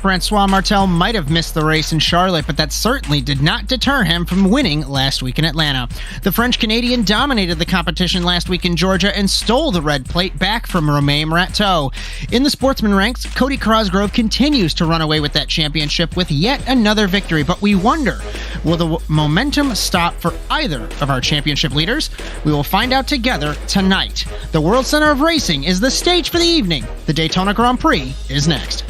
Francois Martel might have missed the race in Charlotte, but that certainly did not deter him from winning last week in Atlanta. The French-Canadian dominated the competition last week in Georgia and stole the red plate back from Romain Rateau. In the sportsman ranks, Cody Cosgrove continues to run away with that championship with yet another victory, but we wonder, will the momentum stop for either of our championship leaders? We will find out together tonight. The World Center of Racing is the stage for the evening. The Daytona Grand Prix is next.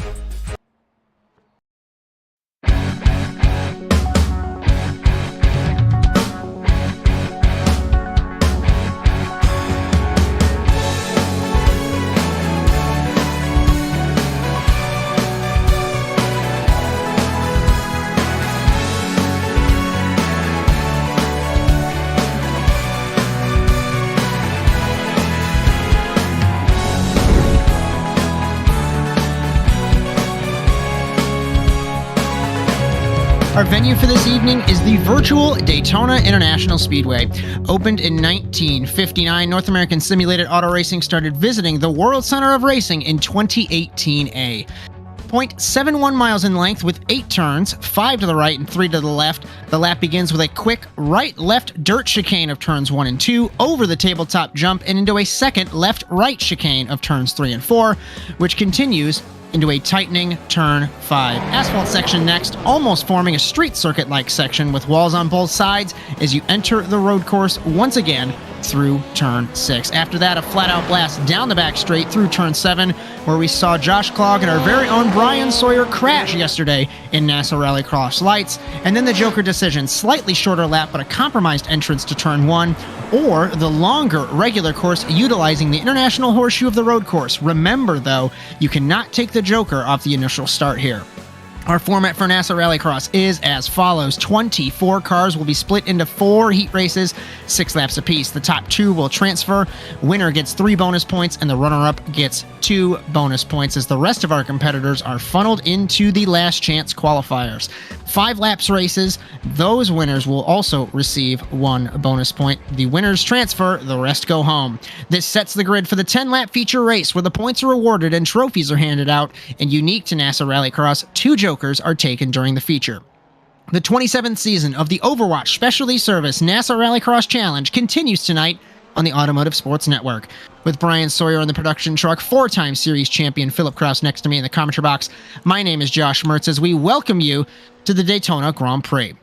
Our venue for this evening is the virtual Daytona International Speedway. Opened in 1959, North American Simulated Auto Racing started visiting the World Center of Racing in 2018A. 0.71 miles in length with 8 turns, 5 to the right and 3 to the left. The lap begins with a quick right-left dirt chicane of turns 1 and 2, over the tabletop jump and into a second left-right chicane of turns 3 and 4, which continues into a tightening turn 5. Asphalt section next, almost forming a street circuit-like section with walls on both sides as you enter the road course once again through turn 6. After that, a flat-out blast down the back straight through turn 7, where we saw Josh Clogg and our very own Bryan Sawyer crash yesterday in NASA Rallycross lights, and then the Joker decision, slightly shorter lap but a compromised entrance to turn 1, or the longer regular course utilizing the International Horseshoe of the Road course. Remember, though, you cannot take the Joker off the initial start here. Our format for NASA Rallycross is as follows. 24 cars will be split into 4 heat races, 6 laps apiece. The top 2 will transfer. Winner gets 3 bonus points, and the runner-up gets 2 bonus points, as the rest of our competitors are funneled into the last chance qualifiers. 5 laps races. Those winners will also receive 1 bonus point. The winners transfer, the rest go home. This sets the grid for the 10-lap feature race, where the points are awarded and trophies are handed out, and unique to NASA Rallycross, 2 Jokers are taken during the feature. The 27th season of the Overwatch Specialty Service NASA Rallycross Challenge continues tonight on the Automotive Sports Network. With Bryan Sawyer on the production truck, 4-time series champion Philip Kraus next to me in the commentary box, my name is Josh Mertz as we welcome you to the Daytona Grand Prix.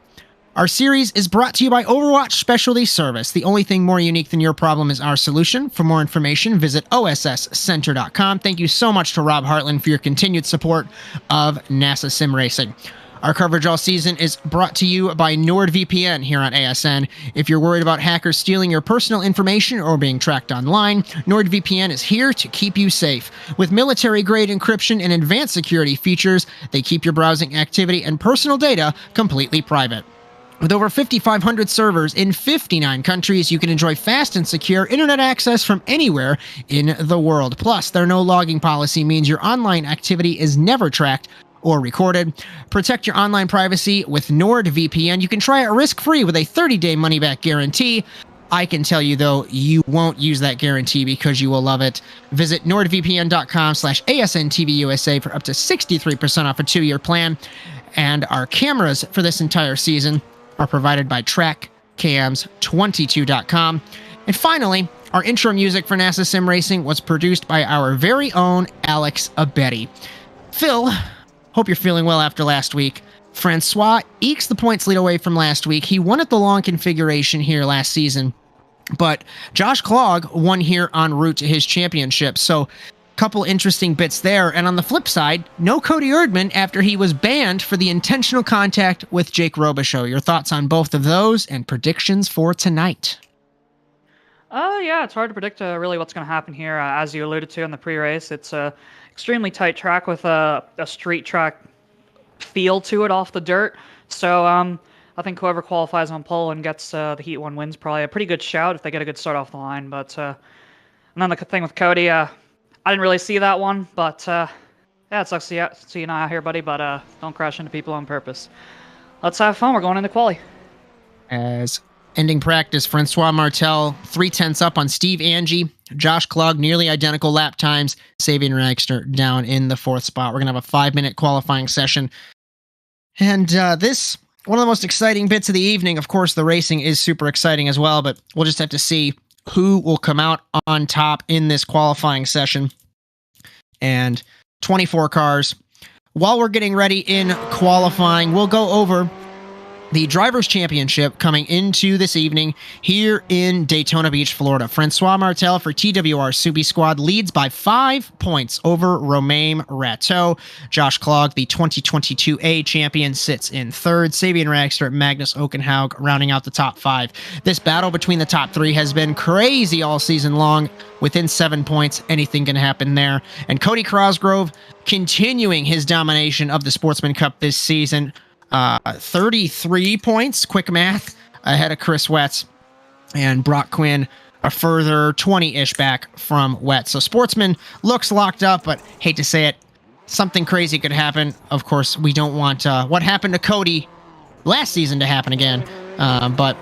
Our series is brought to you by Overwatch Specialty Service. The only thing more unique than your problem is our solution. For more information, visit osscenter.com. Thank you so much to Rob Hartland for your continued support of NASA Sim Racing. Our coverage all season is brought to you by NordVPN here on ASN. If you're worried about hackers stealing your personal information or being tracked online, NordVPN is here to keep you safe. With military-grade encryption and advanced security features, they keep your browsing activity and personal data completely private. With over 5,500 servers in 59 countries, you can enjoy fast and secure internet access from anywhere in the world. Plus, their no logging policy means your online activity is never tracked or recorded. Protect your online privacy with NordVPN. You can try it risk-free with a 30-day money-back guarantee. I can tell you, though, you won't use that guarantee because you will love it. Visit nordvpn.com/ASNTVUSA for up to 63% off a 2-year plan. And our cameras for this entire season are provided by TrackCams22.com. And finally, our intro music for NASA Sim Racing was produced by our very own Alex Abetti. Phil, hope you're feeling well after last week. Francois ekes the points lead away from last week. He won at the long configuration here last season, but Josh Clogg won here en route to his championship. So couple interesting bits there. And on the flip side, no Cody Erdman after he was banned for the intentional contact with Jake Robichaux. Your thoughts on both of those and predictions for tonight? Yeah, it's hard to predict really what's going to happen here. As you alluded to in the pre-race, it's a extremely tight track with a street track feel to it off the dirt. So I think whoever qualifies on pole and gets the Heat 1 wins probably a pretty good shout if they get a good start off the line. But and then the thing with Cody, I didn't really see that one, but yeah, it sucks to see you not out here, buddy, but don't crash into people on purpose. Let's have fun. We're going into quali. As Ending practice, Francois Martel 3/10 up on Steve Angie. Josh Klug, nearly identical lap times. Sabian Reichster down in the 4th spot. We're going to have a 5-minute qualifying session. And this, one of the most exciting bits of the evening. Of course, the racing is super exciting as well, but we'll just have to see who will come out on top in this qualifying session. And 24 cars. While we're getting ready in qualifying, we'll go over the Drivers' Championship coming into this evening here in Daytona Beach, Florida. Francois Martel for TWR Subi Squad leads by 5 points over Romain Rateau. Josh Klug, the 2022A champion, sits in 3rd. Sabian Reichster, Magnus Okenhaug rounding out the top 5. This battle between the top 3 has been crazy all season long. Within 7 points, anything can happen there. And Cody Crosgrove continuing his domination of the Sportsman Cup this season. 33 points, quick math, ahead of Chris Wetz, and Brock Quinn a further 20-ish back from Wetz. So Sportsman looks locked up, but hate to say it, something crazy could happen. Of course, we don't want what happened to Cody last season to happen again, but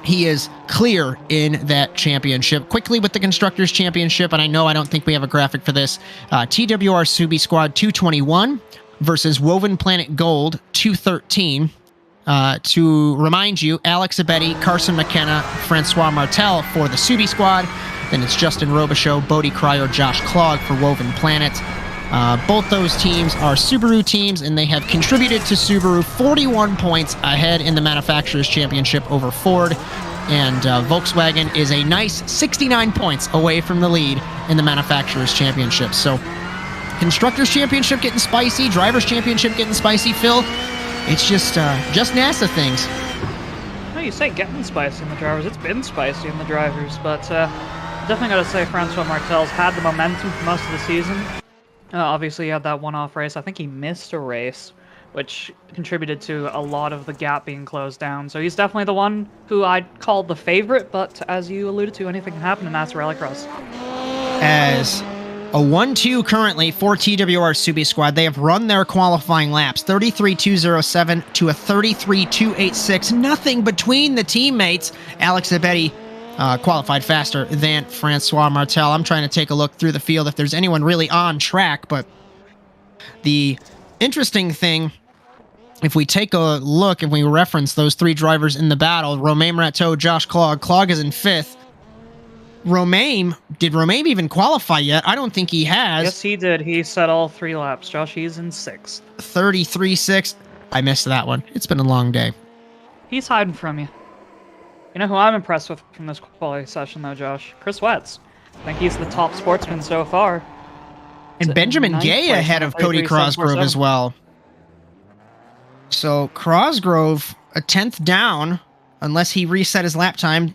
he is clear in that championship. Quickly with the Constructors' Championship, and I don't think we have a graphic for this, TWR Subi Squad 221 versus Woven Planet Gold 213. To remind you, Alex Abetti, Carson McKenna, Francois Martel for the Subi Squad. Then it's Justin Robichaux, Bodie Cryer, Josh Klug for Woven Planet. Both those teams are Subaru teams, and they have contributed to Subaru 41 points ahead in the Manufacturers' Championship over Ford. And Volkswagen is a nice 69 points away from the lead in the Manufacturers' Championship. So Constructors' Championship getting spicy, Drivers' Championship getting spicy, Phil. It's just NASA things. No, you say getting spicy in the Drivers. It's been spicy in the Drivers, but definitely got to say Francois Martel's had the momentum for most of the season. Obviously, he had that one-off race. I think he missed a race, which contributed to a lot of the gap being closed down. So he's definitely the one who I'd call the favorite, but as you alluded to, anything can happen in NASA Rallycross. As a 1-2 currently for TWR Subi Squad. They have run their qualifying laps, 33.207 to a 33.286. Nothing between the teammates. Alex Abetti qualified faster than Francois Martel. I'm trying to take a look through the field if there's anyone really on track, but the interesting thing, if we take a look, if we reference those 3 drivers in the battle, Romain Rateau, Josh Klug. Klug is in 5th. Did Romain even qualify yet? I don't think he has. Yes, he did. He set all 3 laps. Josh, he's in 6th. 33.6. I missed that one. It's been a long day. He's hiding from you. You know who I'm impressed with from this quality session, though, Josh? Chris Wetz. I think he's the top sportsman so far. And Benjamin Gay ahead of Cody Crosgrove as well. So Crosgrove, a 10th down, unless he reset his lap time,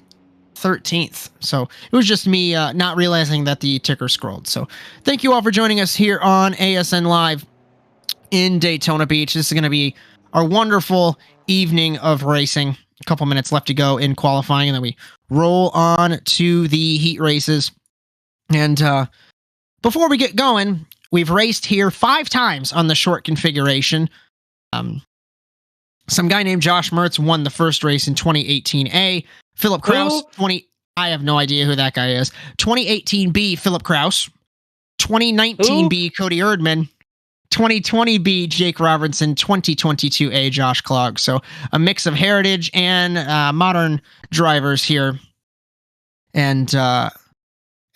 13th. So it was just me not realizing that the ticker scrolled. So thank you all for joining us here on ASN Live in Daytona Beach. This is going to be our wonderful evening of racing. A couple minutes left to go in qualifying, and then we roll on to the heat races. And before we get going, we've raced here 5 times on the short configuration. Some guy named Josh Mertz won the first race in 2018A. Philip Kraus, I have no idea who that guy is. 2018B, Philip Kraus. 2019B, Cody Erdman. 2020B, Jake Robertson. 2022A, Josh Klug. So a mix of heritage and modern drivers here. And it's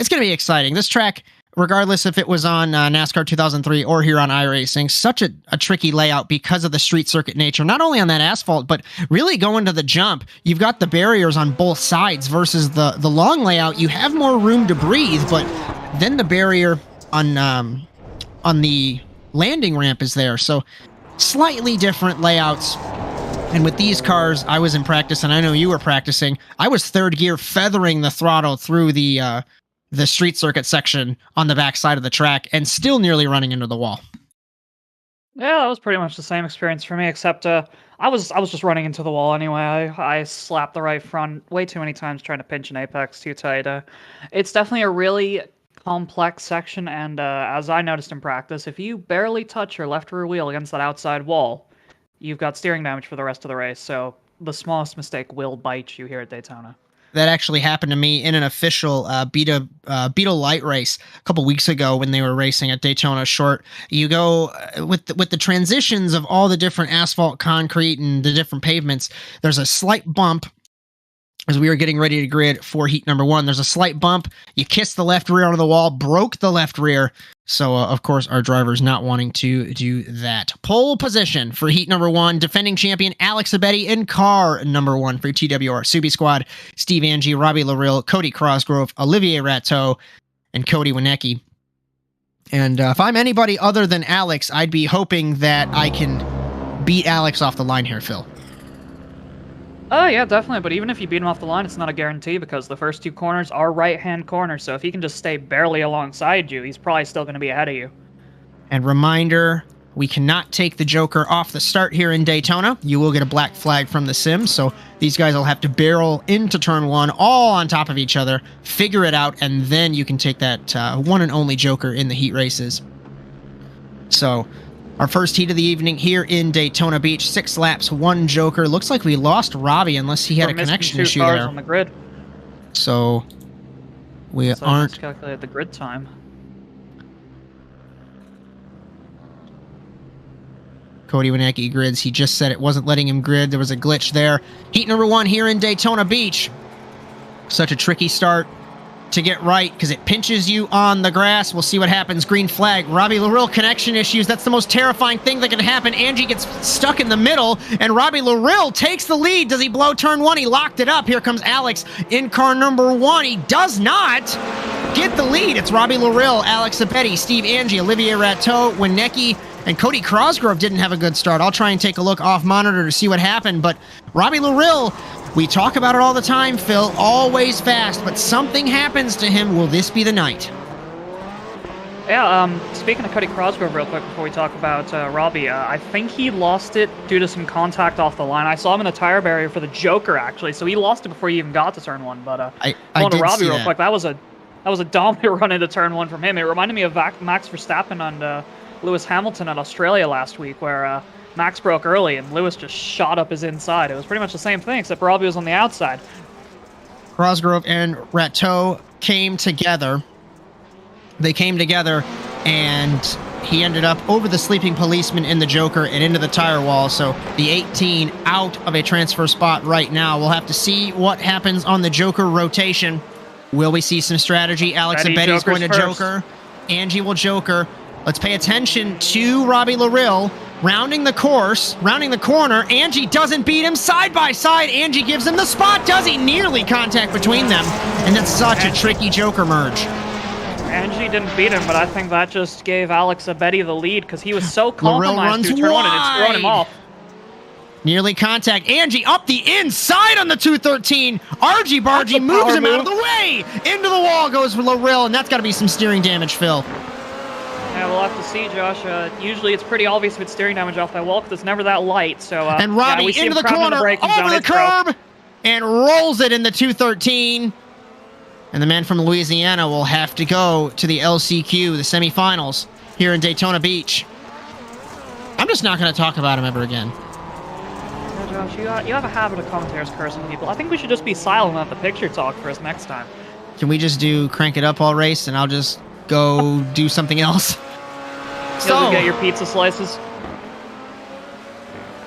going to be exciting. This track, regardless if it was on NASCAR 2003 or here on iRacing, such a tricky layout because of the street circuit nature, not only on that asphalt, but really going to the jump. You've got the barriers on both sides versus the long layout. You have more room to breathe, but then the barrier on the landing ramp is there. So slightly different layouts. And with these cars, I was in practice, and I know you were practicing. I was 3rd gear feathering the throttle through the street circuit section on the back side of the track and still nearly running into the wall. Yeah, that was pretty much the same experience for me, except I was just running into the wall anyway. I slapped the right front way too many times trying to pinch an apex too tight. It's definitely a really complex section, and as I noticed in practice, if you barely touch your left rear wheel against that outside wall, you've got steering damage for the rest of the race. So the smallest mistake will bite you here at Daytona. That actually happened to me in an official Beetle Light race a couple weeks ago when they were racing at Daytona Short. You go with the transitions of all the different asphalt, concrete, and the different pavements. There's a slight bump as we were getting ready to grid for heat number 1. There's a slight bump. You kiss the left rear onto the wall, broke the left rear. So, of course, our driver's not wanting to do that. Pole position for heat number 1. Defending champion Alex Abetti in car number 1 for TWR Subi Squad. Steve Angie, Robbie Larill, Cody Crossgrove, Olivier Rateau, and Cody Winecki. And if I'm anybody other than Alex, I'd be hoping that I can beat Alex off the line here, Phil. Oh, yeah, definitely. But even if you beat him off the line, it's not a guarantee because the first 2 corners are right-hand corners. So if he can just stay barely alongside you, he's probably still going to be ahead of you. And reminder, we cannot take the Joker off the start here in Daytona. You will get a black flag from the sim. So these guys will have to barrel into turn 1 all on top of each other, figure it out, and then you can take that one and only Joker in the heat races. So our first heat of the evening here in Daytona Beach. 6 laps, 1 Joker. Looks like we lost Robbie unless he had a connection issue there. On the grid. So we aren't... Let's calculate the grid time. Cody Winecki grids. He just said it wasn't letting him grid. There was a glitch there. Heat number 1 here in Daytona Beach. Such a tricky start to get right because it pinches you on the grass. We'll see what happens. Green flag. Robbie Larill connection issues. That's the most terrifying thing that can happen. Angie gets stuck in the middle and Robbie Larill takes the lead. Does he blow turn 1? He locked it up. Here comes Alex in car number 1. He does not get the lead. It's Robbie Larill, Alex Abetti, Steve Angie, Olivier Rateau, Winecki, and Cody Crossgrove didn't have a good start. I'll try and take a look off monitor to see what happened, but Robbie Larill, we talk about it all the time, Phil, always fast, but something happens to him. Will this be the night? Yeah, speaking of Cody Crossgrove real quick before we talk about Robbie, I think he lost it due to some contact off the line. I saw him in the tire barrier for the Joker, actually, so he lost it before he even got to turn 1, but going to Robbie real quick, that was a dominant run into turn 1 from him. It reminded me of Max Verstappen and Lewis Hamilton at Australia last week, where Max broke early and Lewis just shot up his inside. It was pretty much the same thing, except Robbie was on the outside. Crossgrove and Rateau came together. They came together, and he ended up over the sleeping policeman in the Joker and into the tire wall. So the 18 out of a transfer spot right now. We'll have to see what happens on the Joker rotation. Will we see some strategy? Alex Abetti's going to Joker. Angie will Joker. Let's pay attention to Robbie Larill rounding the corner. Angie doesn't beat him side by side. Angie gives him the spot. Does he? Nearly contact between them. And that's such a tricky Joker merge. Angie didn't beat him, but I think that just gave Alex Abetti the lead because he was so compromised through turn 1 and it's thrown him off. Nearly contact. Angie up the inside on the 213. Argy Bargy moves him out of the way. Into the wall goes Larill, and that's got to be some steering damage, Phil. Yeah, we'll have to see, Josh. Usually it's pretty obvious if it's steering damage off that wall because it's never that light. So, and Robbie into the corner, over the curb, and rolls it in the 213. And the man from Louisiana will have to go to the LCQ, the semifinals, here in Daytona Beach. I'm just not going to talk about him ever again. Yeah, Josh, you have a habit of commentators cursing people. I think we should just be silent and let the picture talk for us next time. Can we just do crank it up all race, and I'll just go do something else? So get your pizza slices.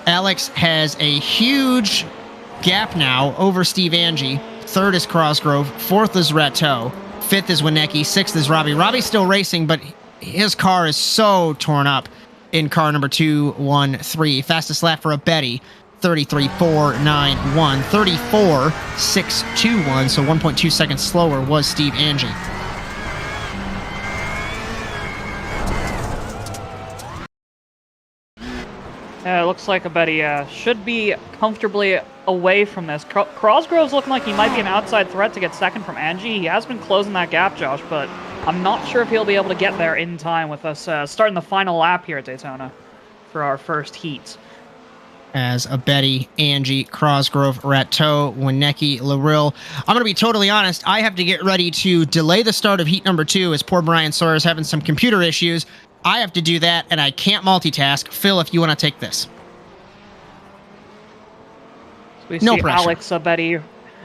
Alex has a huge gap now over Steve Angie. 3rd is Crossgrove. 4th is Rateau. 5th is Winecki. 6th is Robbie. Robbie's still racing, but his car is so torn up in car number 213. Fastest lap for Abetti. 33.491. 34.621. So 1.2 seconds slower was Steve Angie. It looks like Abetti should be comfortably away from this. Crossgrove's looking like he might be an outside threat to get second from Angie. He has been closing that gap, Josh, but I'm not sure if he'll be able to get there in time with us starting the final lap here at Daytona for our first heat. As Abetti, Angie, Crossgrove, Rateau, Winecki, Larill. I'm going to be totally honest. I have to get ready to delay the start of heat number 2 as poor Bryan Sawyer is having some computer issues. I have to do that, and I can't multitask. Phil, if you want to take this. We No see pressure. Alex Betty.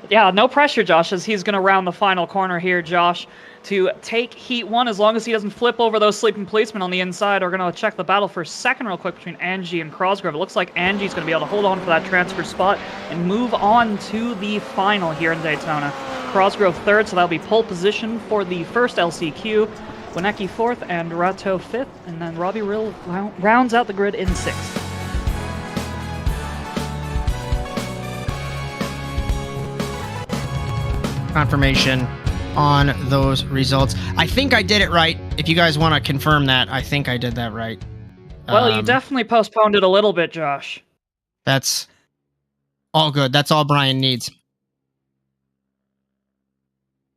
Yeah, no pressure, Josh, as he's going to round the final corner here, Josh, to take Heat 1 as long as he doesn't flip over those sleeping policemen on the inside. We're going to check the battle for a second real quick between Angie and Crosgrove. It looks like Angie's going to be able to hold on for that transfer spot and move on to the final here in Daytona. Crosgrove third, so that'll be pole position for the first LCQ. Winecki fourth and Rato fifth, and then Robbie Rill rounds out the grid in sixth. Confirmation on those results. I think I did it right. If you guys want to confirm that, I think I did that right. Well, you definitely postponed it a little bit, Josh. That's all good. That's all Bryan needs.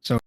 So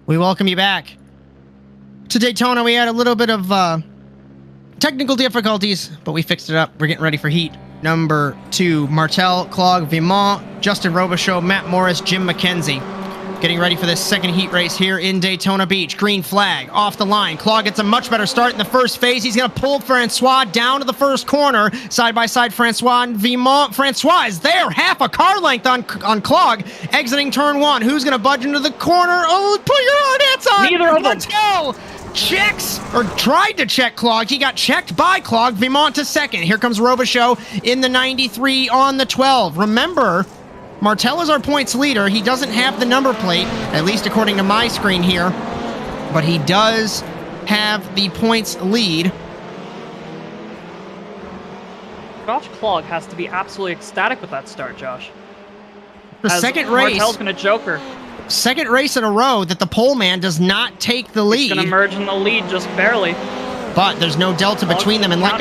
we welcome you back to Daytona. We had a little bit of technical difficulties, but we fixed it up. We're getting ready for Heat number 2. Martel, Clog, Vimont, Justin Robichaud, Matt Morris, Jim McKenzie. Getting ready for this second heat race here in Daytona Beach. Green flag off the line. Clog gets a much better start in the first phase. He's going to pull Francois down to the first corner. Side by side, Francois and Vimont. Francois is there, half a car length on Clog. Exiting turn 1. Who's going to budge into the corner? Oh, put your hard hits on. Neither of them. Let's go. Checks, or tried to check Clog. He got checked by Clog. Vimont to second. Here comes Robichaud in the 93 on the 12. Remember, Martel is our points leader. He doesn't have the number plate, at least according to my screen here, but he does have the points lead. Josh Clog has to be absolutely ecstatic with that start, Josh. The second race, Martel's going to joker. second race in a row that the pole man does not take the lead. He's going to merge in the lead just barely. But there's no delta between them, and like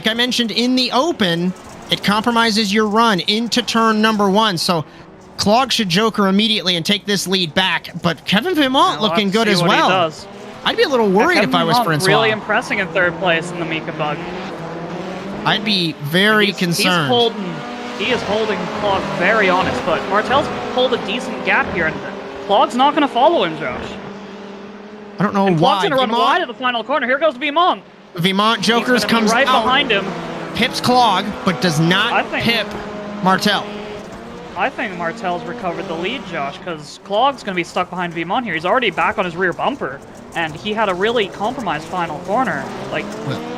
I mentioned in the open, it compromises your run into turn number 1. So Clog should joker immediately and take this lead back. But Kevin Vimont looking good as well. I'd be a little worried if I was Francois. Really impressing in third place in the Mika Bug. I'd be very concerned. He is holding Clog very honest, but Martel's pulled a decent gap here, and Clog's not going to follow him, Josh. I don't know and why. Clog's going to run wide at the final corner. Here goes Vimont. Vimont jokers comes right out, behind him. pips Clog, but does not pip Martel. I think Martel's recovered the lead, Josh, because Clog's going to be stuck behind Vimont here. He's already back on his rear bumper, and he had a really compromised final corner. Like,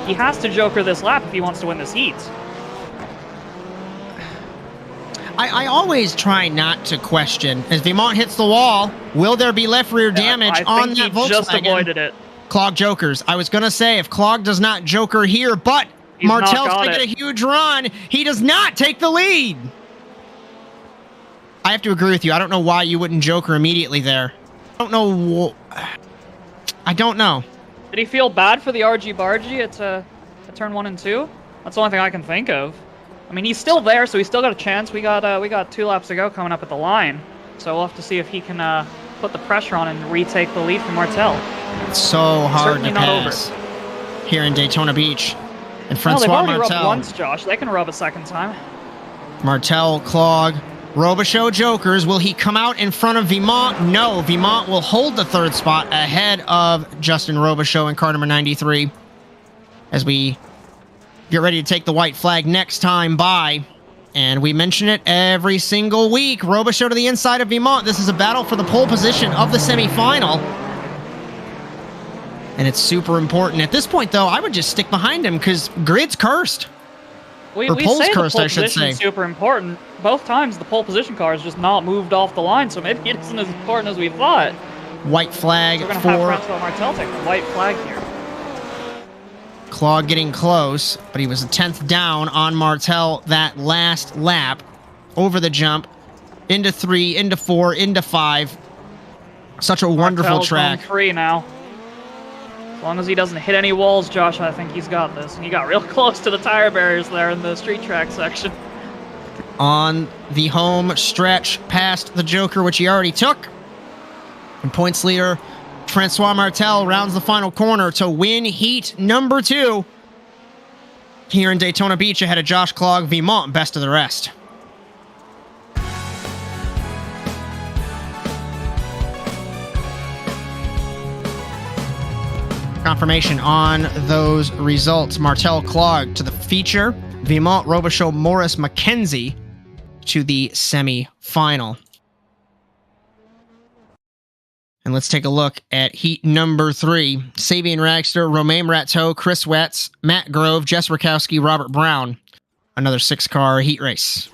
he has to joker this lap if he wants to win this heat. I always try not to question. As Vimont hits the wall, will there be left rear damage on that Volkswagen? He just avoided it. Clog jokers. I was going to say, if Clog does not joker here, but Martel's making a huge run, he does not take the lead. I have to agree with you. I don't know why you wouldn't joker immediately there. I don't know. Did he feel bad for the RG Bargy at turn 1 and 2? That's the only thing I can think of. I mean, he's still there, so he's still got a chance. We got 2 laps to go coming up at the line, so we'll have to see if he can put the pressure on and retake the lead from Martel. It's so hard to pass here in Daytona Beach. And No, Francois they've already rubbed Martel. once, Josh. They can rub a second time. Martel, Clog, Robichaux, Jokers. Will he come out in front of Vimont? No, Vimont will hold the third spot ahead of Justin Robichaux in car number 93 as we get ready to take the white flag next time by. And we mention it every single week. Robichaux to the inside of Vimont. This is a battle for the pole position of the semifinal. And it's super important. At this point, though, I would just stick behind him because grid's cursed. We pole's say cursed, the I pole should position is say. super important. Both times the pole position car has just not moved off the line, so maybe it isn't as important as we thought. White flag We're going to for have Francois Martel take the white flag here. Clog getting close, but he was a 10th down on Martel that last lap. Over the jump, into 3, into 4, into 5. Such a wonderful Martel's track. going free now. As long as he doesn't hit any walls, Josh, I think he's got this. And he got real close to the tire barriers there in the street track section. On the home stretch past the Joker, which he already took. And points leader Francois Martel rounds the final corner to win heat number 2 here in Daytona Beach ahead of Josh Clog, Vimont, best of the rest. Confirmation on those results. Martel, Clog to the feature. Vimont, Robichaux, Morris, McKenzie to the semi-final. And let's take a look at heat number 3. Sabian Ragster, Romain Rateau, Chris Wetz, Matt Grove, Jess Rakowski, Robert Brown. Another 6-car heat race.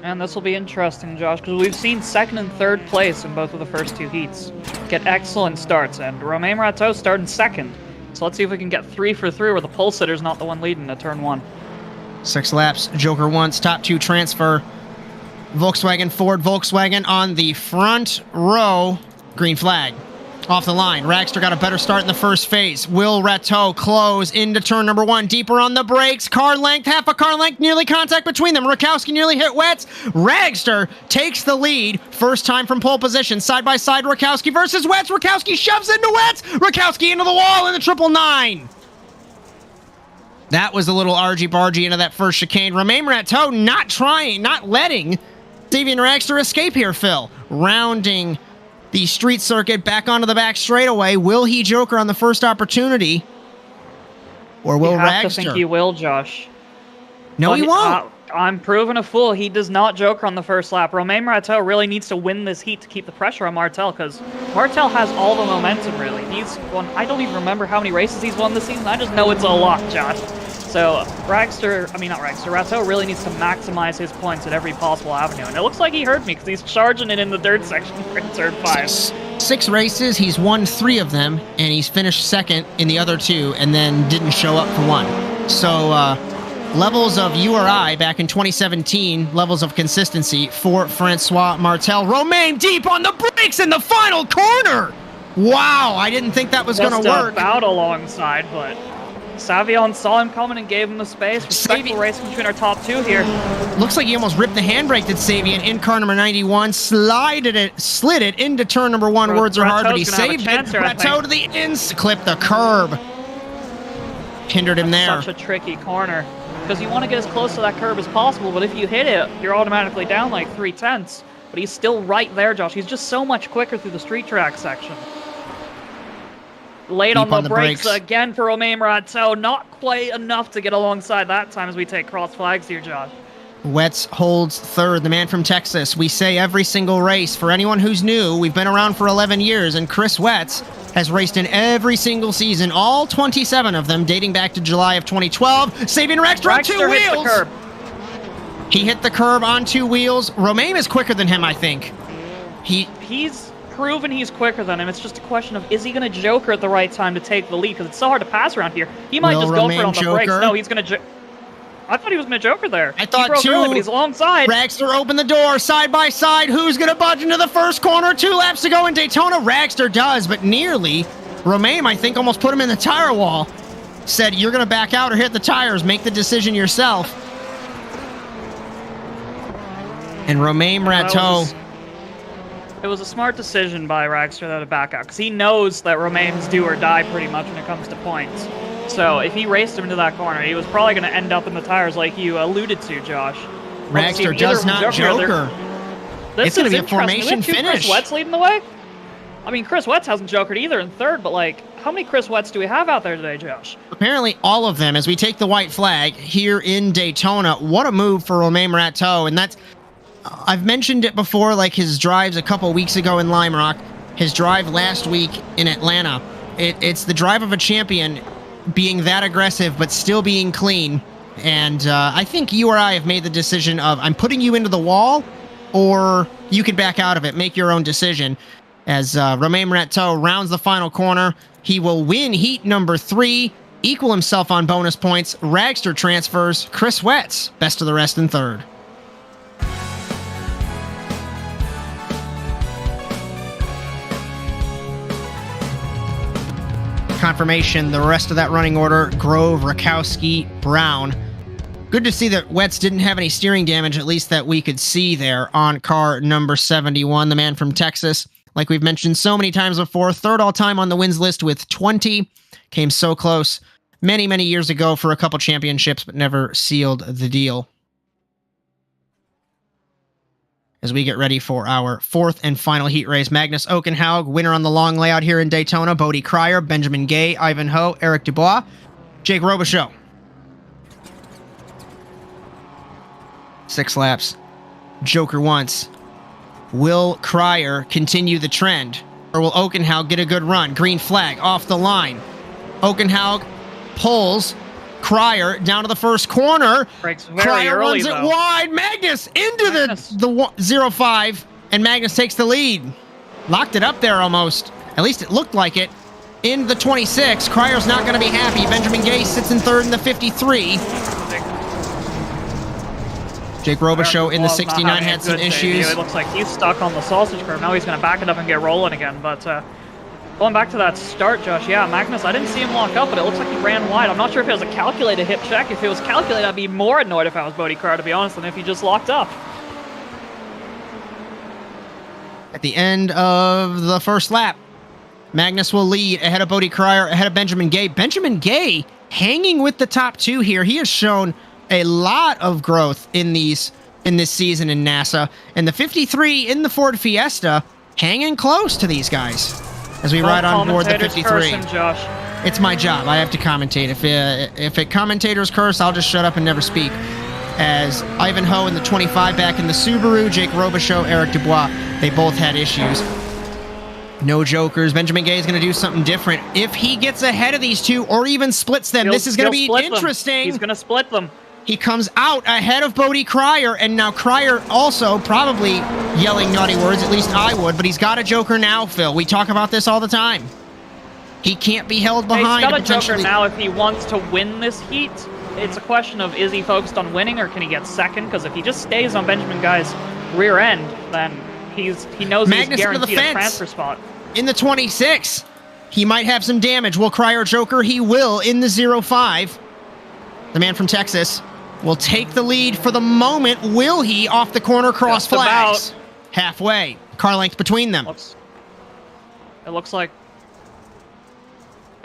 And this will be interesting, Josh, because we've seen second and third place in both of the first 2 heats get excellent starts, and Romain Rateau starting second. So let's see if we can get 3 for 3 where the pole sitter's not the one leading to turn 1. 6 laps, Joker once, top 2 transfer. Volkswagen, Ford, Volkswagen on the front row. Green flag. Off the line. Ragster got a better start in the first phase. Will Rateau close into turn number 1. Deeper on the brakes. Car length, half a car length, nearly contact between them. Rakowski nearly hit Wetz. Ragster takes the lead. First time from pole position. Side by side, Rakowski versus Wetz. Rakowski shoves into Wetz. Rakowski into the wall in the 999. That was a little argy-bargy into that first chicane. Romain Rateau not trying, not letting Sabian Ragster escape here, Phil. Rounding the street circuit back onto the back straightaway. Will he Joker on the first opportunity? Or will You have to Ragster? think he will, Josh. No, But he won't. I'm proving a fool. He does not Joker on the first lap. Romain Rateau really needs to win this heat to keep the pressure on Martel, because Martel has all the momentum, really. He's won, I don't even remember how many races he's won this season. I just know it's a lot, Josh. So Rateau really needs to maximize his points at every possible avenue. And it looks like he heard me, because he's charging it in the dirt section for turn 5. 6 races, he's won 3 of them, and he's finished second in the other 2, and then didn't show up for 1. So, levels of URI back in 2017, levels of consistency for Francois Martel. Romain deep on the brakes in the final corner! Wow, I didn't think that was going to work. Just about alongside, but Savion saw him coming and gave him the space. Respectful race between our top 2 here. Looks like he almost ripped the handbrake, did Sabian, in car number 91. Slid it into turn number 1. Words are hard, but he saved it. Rateau to the ins, clipped the curb. Hindered him there. Such a tricky corner, because you want to get as close to that curb as possible, but if you hit it, you're automatically down like 3/10. But he's still right there, Josh. He's just so much quicker through the street track section. Late on the brakes again for Romain Rateau. Not quite enough to get alongside that time as we take cross flags here, Josh. Wetz holds third, the man from Texas. We say every single race. For anyone who's new, we've been around for 11 years, and Chris Wetz has raced in every single season, all 27 of them, dating back to July of 2012. Sabian Ragster on 2 wheels. Hit the curb. He hit the curb on 2 wheels. Romain is quicker than him, I think. He's proven he's quicker than him. It's just a question of, is he going to Joker at the right time to take the lead? Because it's so hard to pass around here. He might just go for it on the brakes. No, he's going to I thought he was going to Joker there. I thought too. Early, but he's alongside. Ragster opened the door, side by side. Who's going to budge into the first corner? 2 laps to go in Daytona. Ragster does, but nearly. Romain, I think, almost put him in the tire wall. Said, you're going to back out or hit the tires. Make the decision yourself. And Romain Rateau. It was a smart decision by Ragster, though, to back out, because he knows that Romain's do or die pretty much when it comes to points. So if he raced him into that corner, he was probably going to end up in the tires like you alluded to, Josh. Ragster does not joker. It's going to be a formation finish. Chris Wetz leading the way? I mean, Chris Wetz hasn't jokered either in third, but like, how many Chris Wetz do we have out there today, Josh? Apparently all of them, as we take the white flag here in Daytona. What a move for Romain Mertz, and that's, I've mentioned it before, like his drives a couple weeks ago in Lime Rock, his drive last week in Atlanta. It's the drive of a champion, being that aggressive, but still being clean. And I think you or I have made the decision of, I'm putting you into the wall, or you could back out of it, make your own decision. As Romain Mertz rounds the final corner, he will win heat number 3, equal himself on bonus points. Ragster transfers. Chris Wetz, best of the rest in third. Confirmation, the rest of that running order: Grove, Rakowski, Brown. Good to see that Wetz didn't have any steering damage, at least that we could see there on car number 71, the man from Texas. Like we've mentioned so many times before, third all-time on the wins list with 20. Came so close many, many years ago for a couple championships, but never sealed the deal. As we get ready for our fourth and final heat race, Magnus Okenhaug, winner on the long layout here in Daytona, Bodie Cryer, Benjamin Gay, Ivan Ho, Eric Dubois, Jake Robichaux. 6 laps. Joker once. Will Cryer continue the trend? Or will Okenhaug get a good run? Green flag off the line. Okenhaug pulls Cryer down to the first corner. Breaks very Cryer early, runs it though. wide. Magnus into the 0-5, and Magnus takes the lead. Locked it up there almost. At least it looked like it. In the 26, Cryer's not going to be happy. Benjamin Gay sits in third in the 53. Jake Robichaux in the 69 had some issues. It looks like he's stuck on the sausage curve. Now he's going to back it up and get rolling again. But going back to that start, Josh, yeah, Magnus, I didn't see him lock up, but it looks like he ran wide. I'm not sure if it was a calculated hip check. If it was calculated, I'd be more annoyed if I was Bodie Cryer, to be honest, than if he just locked up. At the end of the first lap, Magnus will lead ahead of Bodie Cryer, ahead of Benjamin Gay. Benjamin Gay hanging with the top 2 here. He has shown a lot of growth in this season in NASA, and the 53 in the Ford Fiesta hanging close to these guys as we ride on board the 53. Person, Josh. It's my job. I have to commentate. If a commentator's curse, I'll just shut up and never speak. As Ivan Ho in the 25 back in the Subaru, Jake Robichaux, Eric Dubois, they both had issues. No jokers. Benjamin Gay is going to do something different. If he gets ahead of these two or even splits them, this is going to be interesting. He's going to split them. He comes out ahead of Bodie Cryer, and now Cryer also probably yelling naughty words, at least I would, but he's got a joker now, Phil. We talk about this all the time. He can't be held behind. He's got a joker now if he wants to win this heat. It's a question of, is he focused on winning or can he get second? Because if he just stays on Benjamin Guy's rear end, then he knows Magnus he's guaranteed a transfer spot. In the 26, he might have some damage. Will Cryer joker? He will in the 0-5. The man from Texas will take the lead for the moment. Will he off the corner cross flags? Halfway. Car length between them. It looks like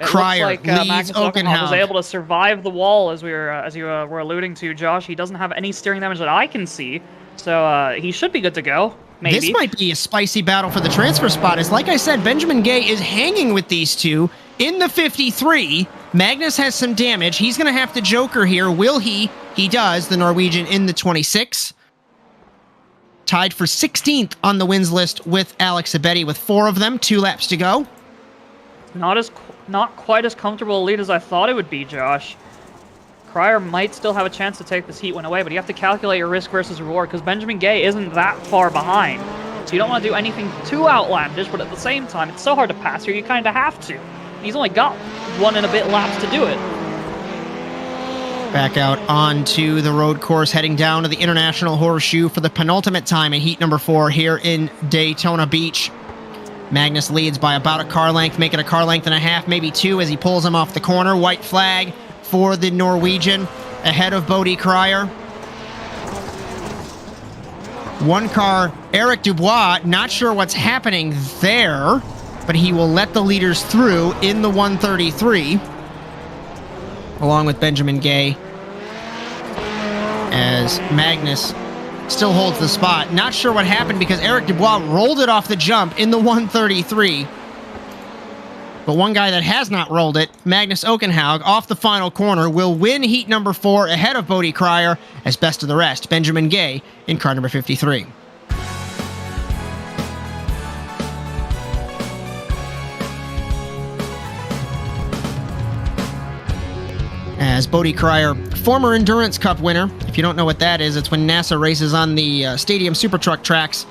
Cryer leads Magnus Okenhaug. was able to survive the wall, as you were alluding to, Josh. He doesn't have any steering damage that I can see, so he should be good to go. Maybe. This might be a spicy battle for the transfer spot. As like I said, Benjamin Gay is hanging with these two in the 53. Magnus has some damage. He's going to have to joker here. Will he? He does. The Norwegian in the 26. Tied for 16th on the wins list with Alex Abeti with 4 of them. 2 laps to go. Not quite as comfortable a lead as I thought it would be, Josh. Cryer might still have a chance to take this heat win away, but you have to calculate your risk versus reward because Benjamin Gay isn't that far behind. So you don't want to do anything too outlandish, but at the same time, it's so hard to pass here, you kind of have to. He's only got 1 and a bit laps to do it. Back out onto the road course, heading down to the International Horseshoe for the penultimate time in heat number 4 here in Daytona Beach. Magnus leads by about a car length, making a car length and a half, maybe 2 as he pulls him off the corner. White flag for the Norwegian ahead of Bodie Cryer. 1 car, Eric Dubois, not sure what's happening there, but he will let the leaders through in the 133. along with Benjamin Gay, as Magnus still holds the spot. Not sure what happened because Eric Dubois rolled it off the jump in the 133. But one guy that has not rolled it, Magnus Okenhaug, off the final corner, will win heat number 4 ahead of Bodie Cryer as best of the rest, Benjamin Gay in car number 53. As Bodie Cryer, former Endurance Cup winner. If you don't know what that is, it's when NASA races on the Stadium Super Truck tracks.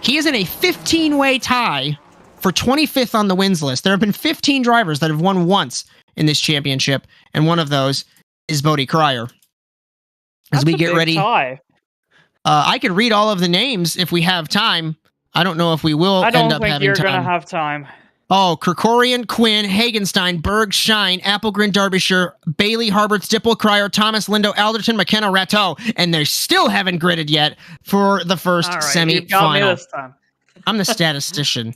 He is in a 15-way tie for 25th on the wins list. There have been 15 drivers that have won once in this championship, and one of those is Bodie Cryer. As we get ready, tie. I could read all of the names if we have time. I don't know if we will end up having time. I don't think you're going to have time. Oh, Krikorian, Quinn, Hagenstein, Berg, Shine, Applegren, Derbyshire, Bailey, Harbert, Stipple, Cryer, Thomas, Lindo, Alderton, McKenna, Rateau, and they still haven't gridded yet for the first semi-final. You got me this time. I'm the statistician.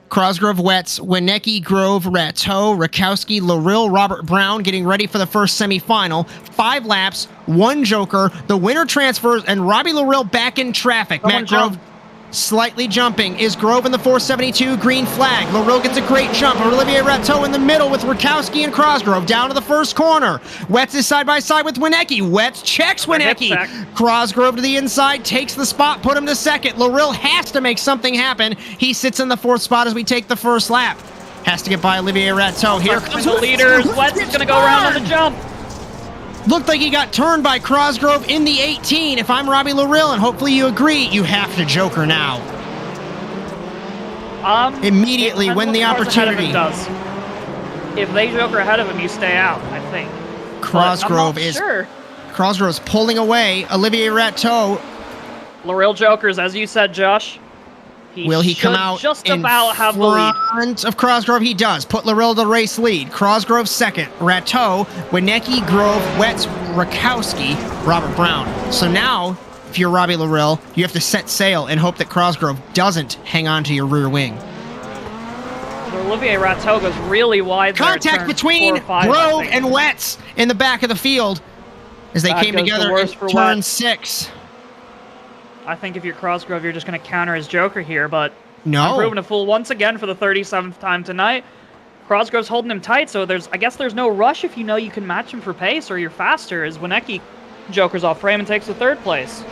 Crosgrove, Wetz, Winecki, Grove, Rateau, Rakowski, Larill, Robert Brown getting ready for the first semi-final. 5 laps, 1 joker, the winner transfers, and Robbie Larill back in traffic. Matt Grove slightly jumping. Is Grove in the 472? Green flag. Larill gets a great jump. Olivier Rateau in the middle with Rakowski and Crosgrove down to the first corner. Wetz is side by side with Winecki. Wetz checks Winecki. Crosgrove to the inside, takes the spot, put him to second. Larill has to make something happen. He sits in the 4th spot as we take the first lap. Has to get by Olivier Rateau. Here comes the leaders. Wetz is going to go around on the jump. Looked like he got turned by Crosgrove in the 18. If I'm Robbie Larill, and hopefully you agree, you have to joker now. Immediately when the opportunity does. If they joker ahead of him, you stay out, I think. Crosgrove is Crosgrove's pulling away. Olivier Rateau. Larill jokers, as you said, Josh. Will he come out just about have the lead? Front of Crosgrove? He does. Put Larill to race lead. Crosgrove second. Rateau, Winecki, Grove, Wetz, Rakowski, Robert Brown. So now, if you're Robbie Larill, you have to set sail and hope that Crosgrove doesn't hang on to your rear wing. Olivier Rateau goes really wide. Contact between Grove and Wetz in the back of the field as they came together in turn 6. I think if you're Crosgrove, you're just going to counter his joker here, but no. I'm proving a fool once again for the 37th time tonight. Crosgrove's holding him tight, so I guess there's no rush if you know you can match him for pace or you're faster, as Winecki jokers off frame and takes the 3rd place.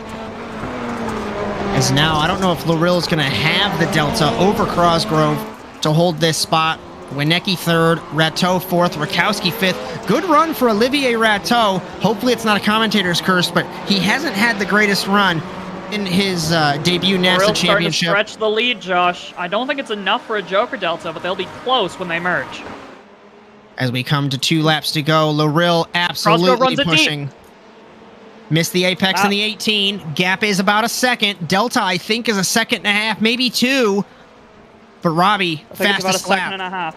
As now, I don't know if Larill's going to have the delta over Crosgrove to hold this spot. Winecki 3rd, Rateau 4th, Rakowski 5th. Good run for Olivier Rateau. Hopefully it's not a commentator's curse, but he hasn't had the greatest run in his debut NASA championship. To stretch the lead, Josh. I don't think it's enough for a joker delta, but they'll be close when they merge. As we come to 2 laps to go, Larill absolutely pushing. Missed the apex in the 18. Gap is about a second. Delta, I think, is a second and a half, maybe 2. But Robbie, fastest lap. Second and a half.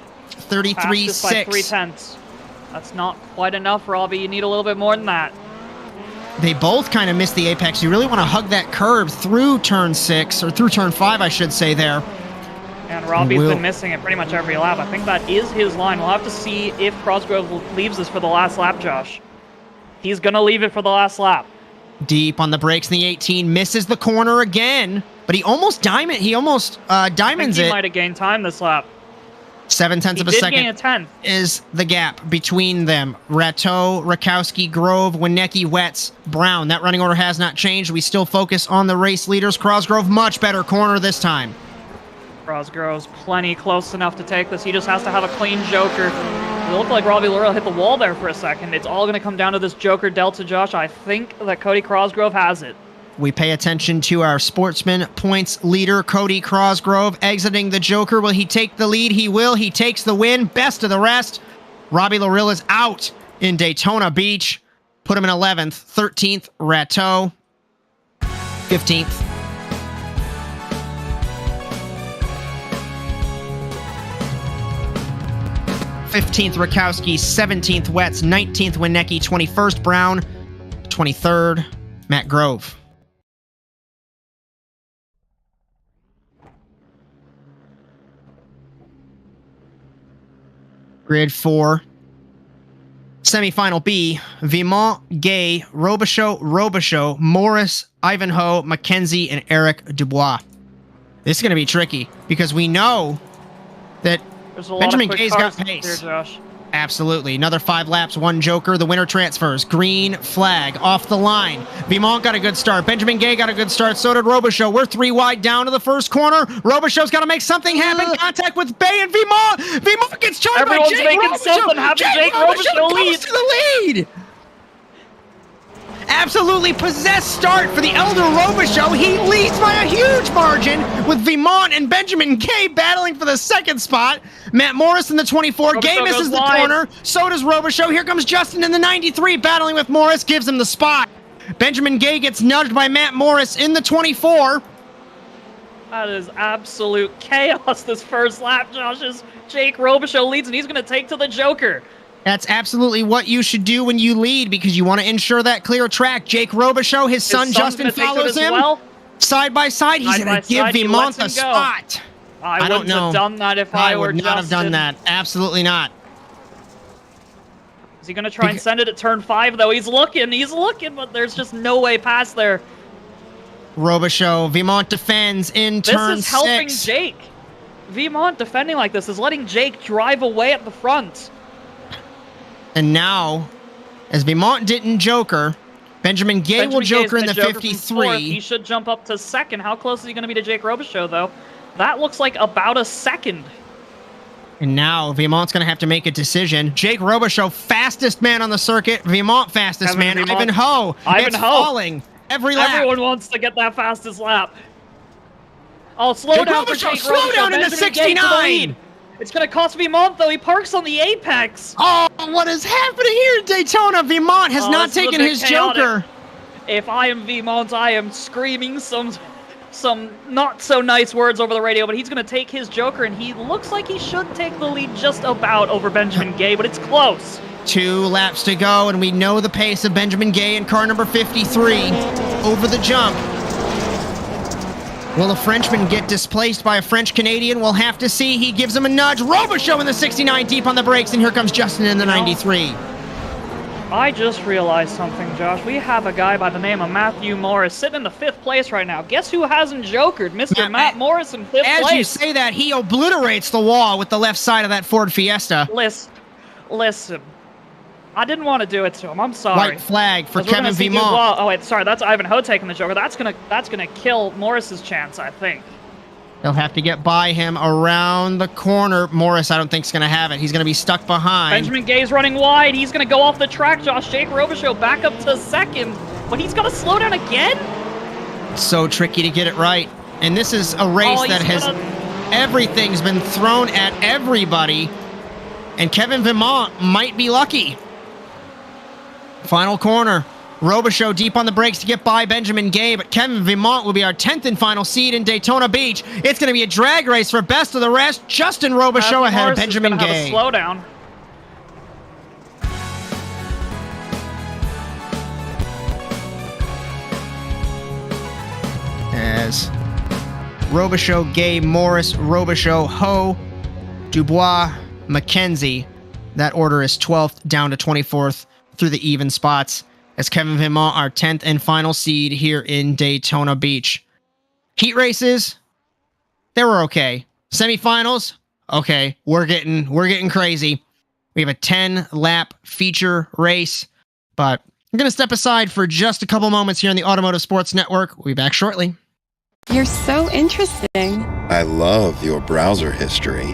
33.6. by 3/10. That's not quite enough, Robbie. You need a little bit more than that. They both kind of missed the apex. You really want to hug that curve through turn 6, or through turn 5, I should say there. And Robbie's been missing it pretty much every lap. I think that is his line. We'll have to see if Crosgrove leaves this for the last lap, Josh. He's going to leave it for the last lap. Deep on the brakes in the 18. Misses the corner again. But he almost diamonds it. He might have gained time this lap. 0.7 of a second is the gap between them. Rateau, Rakowski, Grove, Winecki, Wetz, Brown. That running order has not changed. We still focus on the race leaders. Crosgrove, much better corner this time. Crosgrove's plenty close enough to take this. He just has to have a clean joker. It looked like Robbie Larill hit the wall there for a second. It's all going to come down to this joker delta, Josh. I think that Cody Crosgrove has it. We pay attention to our sportsman points leader, Cody Crosgrove, exiting the joker. Will he take the lead? He will. He takes the win. Best of the rest. Robbie Larill is out in Daytona Beach. Put him in 11th. 13th, Rateau. 15th. Rakowski, 17th, Wetz, 19th, Winecki, 21st, Brown, 23rd, Matt Grove. Grid 4. Semifinal B, Vimont, Gay, Robichaux, Morris, Ivanhoe, McKenzie, and Eric Dubois. This is going to be tricky because we know that Benjamin Gay's got pace. Here, Josh. Absolutely. Another 5 laps, 1 joker. The winner transfers. Green flag off the line. Vimont got a good start. Benjamin Gay got a good start. So did Robichaux. We're 3 wide down to the first corner. Robichaux's got to make something happen. Contact with Bay and Vimont. Vimont gets charged by Everyone's Jake making Robichaux. something happen. Jake Robichaux leads to the lead. Absolutely possessed start for the elder Robichaux. He leads by a huge margin with Vimont and Benjamin Gay battling for the second spot. Matt Morris in the 24. Robichaux Gay misses the wide. corner. So does Robichaux. Here comes Justin in the 93 battling with Morris. Gives him the spot. Benjamin Gay gets nudged by Matt Morris in the 24. That is absolute chaos this first lap, Josh. As Jake Robichaux leads, and he's going to take to the Joker. That's absolutely what you should do when you lead because you want to ensure that clear track. Jake Robichaux, his son Justin follows him. Side by side, he's going to give Vimont the spot. I wouldn't have done that if I were Justin. I would not have done that. Absolutely not. Is he going to try and send it at turn 5, though? He's looking, but there's just no way past there. Robichaux, Vimont defends in turn 6. This is helping Jake. Vimont defending like this is letting Jake drive away at the front. And now, as Vimont didn't joker, Benjamin Gay will joker in the 53. He should jump up to second. How close is he going to be to Jake Robichaux, though? That looks like about a second. And now Vimont's going to have to make a decision. Jake Robichaux, fastest man on the circuit. Vimont, fastest man. Ivanhoe. It's falling every lap. Everyone wants to get that fastest lap. Oh, slow down for Jake Robichaux. Slow down into 69. It's going to cost Vimont, though. He parks on the apex. Oh, what is happening here in Daytona? Vimont has not taken his joker. If I am Vimont, I am screaming some not so nice words over the radio, but he's going to take his joker, and he looks like he should take the lead just about over Benjamin Gay, but it's close. 2 laps to go, and we know the pace of Benjamin Gay in car number 53 over the jump. Will a Frenchman get displaced by a French-Canadian? We'll have to see. He gives him a nudge. Robichaux in the 69 deep on the brakes, and here comes Justin in the 93. I just realized something, Josh. We have a guy by the name of Matthew Morris sitting in the 5th place right now. Guess who hasn't jokered? Mr. Matt Morris in 5th place. As you say that, he obliterates the wall with the left side of that Ford Fiesta. Listen. I didn't want to do it to him. I'm sorry. White flag for Kevin Vimont. Oh wait, sorry. That's Ivanhoe taking the joker. That's gonna kill Morris's chance, I think. He'll have to get by him around the corner. Morris, I don't think, is going to have it. He's going to be stuck behind. Benjamin Gay's running wide. He's going to go off the track, Josh. Jake Robichaux back up to second, but he's going to slow down again? So tricky to get it right. And this is a race that everything's been thrown at everybody, and Kevin Vimont might be lucky. Final corner. Robichaux deep on the brakes to get by Benjamin Gay, but Kevin Vimont will be our 10th and final seed in Daytona Beach. It's going to be a drag race for best of the rest. Justin Robichaux ahead of Benjamin Gay. Have a slow down. As Robichaux, Gay, Morris, Robichaux, Ho, Dubois, McKenzie. That order is 12th down to 24th through the even spots. As Kevin Vimont, our 10th and final seed here in Daytona Beach. Heat races, they were okay. Semifinals, okay. We're getting crazy. We have a 10-lap feature race, but I'm going to step aside for just a couple moments here on the Automotive Sports Network. We'll be back shortly. You're so interesting. I love your browser history.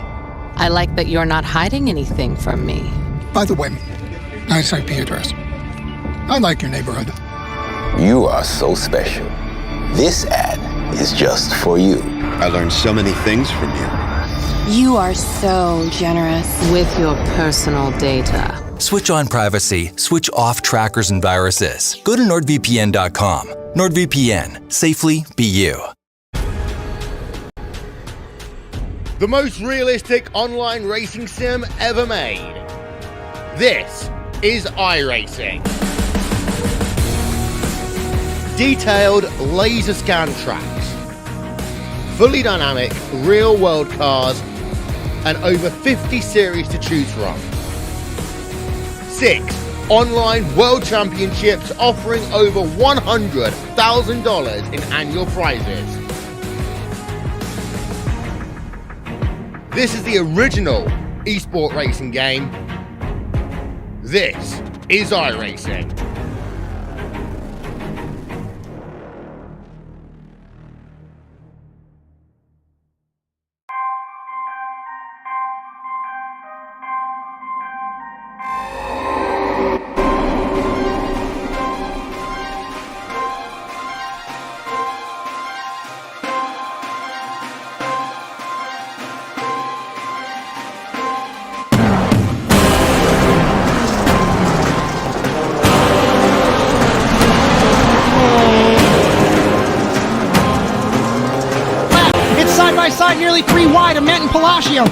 I like that you're not hiding anything from me. By the way, nice IP address. I like your neighborhood. You are so special. This ad is just for you. I learned so many things from you. You are so generous. With your personal data. Switch on privacy, switch off trackers and viruses. Go to nordvpn.com. NordVPN. Safely be you. The most realistic online racing sim ever made. This is iRacing. Detailed laser scan tracks, fully dynamic real world cars, and over 50 series to choose from. 6 online world championships offering over $100,000 in annual prizes. This is the original esport racing game. This is iRacing. Side nearly 3 wide of Matt and Palacio.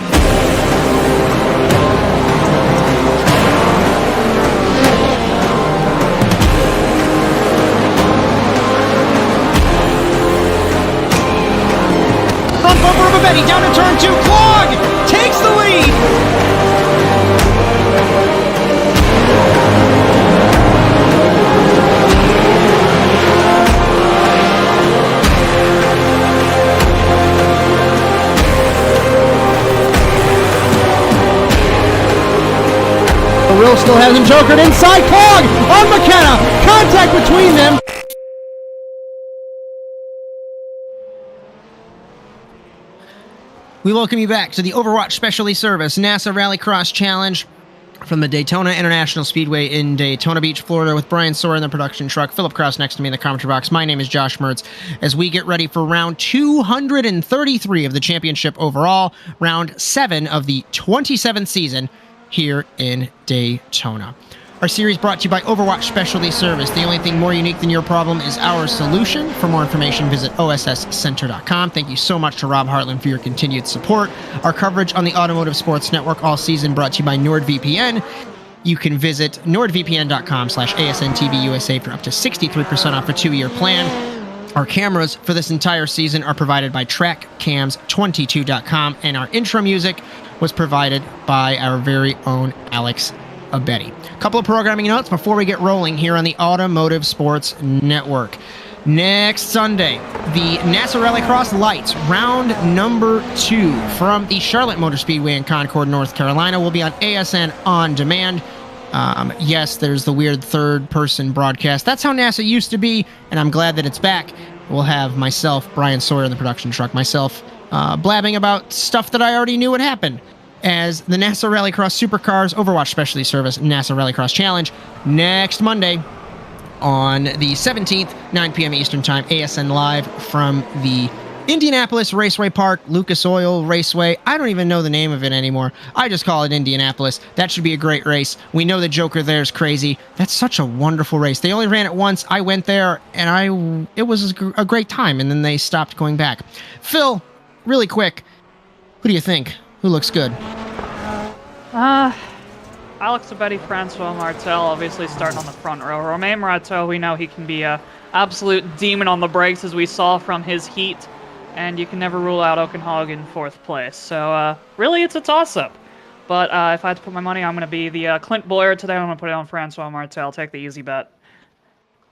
Front bumper of Betty down to turn 2. Clog takes the lead. Real still has him jokered inside. Clog on McKenna. Contact between them. We welcome you back to the Overwatch Specialty Service NASA Rallycross Challenge from the Daytona International Speedway in Daytona Beach, Florida, with Bryan Sawyer in the production truck, Philip Kraus next to me in the commentary box. My name is Josh Mertz, as we get ready for round 233 of the championship overall, round 7 of the 27th season here in Daytona. Our series brought to you by Overwatch Specialty Service. The only thing more unique than your problem is our solution. For more information, visit osscenter.com. Thank you so much to Rob Hartland for your continued support. Our coverage on the Automotive Sports Network all season brought to you by NordVPN. You can visit nordvpn.com/ASNTVUSA for up to 63% off a 2-year plan. Our cameras for this entire season are provided by TrackCams22.com, and our intro music was provided by our very own Alex Abedi. A couple of programming notes before we get rolling here on the Automotive Sports Network. Next Sunday, the NASA Rallycross Lights, round number 2 from the Charlotte Motor Speedway in Concord, North Carolina, will be on ASN On Demand. Yes, there's the weird third-person broadcast. That's how NASA used to be, and I'm glad that it's back. We'll have myself, Bryan Sawyer in the production truck, myself blabbing about stuff that I already knew would happen, as the NASA Rallycross Supercars Overwatch Specialty Service NASA Rallycross Challenge next Monday on the 17th, 9 p.m. Eastern Time, ASN Live from the Indianapolis Raceway Park, Lucas Oil Raceway. I don't even know the name of it anymore. I just call it Indianapolis. That should be a great race. We know the Joker there is crazy. That's such a wonderful race. They only ran it once. I went there, and it was a great time, and then they stopped going back. Phil, really quick, who do you think? Who looks good? Alex Abedi, Francois Martel, obviously starting on the front row. Romain Martel, we know he can be a absolute demon on the brakes, as we saw from his heat, and you can never rule out Okenhog in 4th place. So, really, it's a toss-up. But if I had to put my money, I'm going to be the Clint Boyer today. I'm going to put it on Francois Martel. Take the easy bet.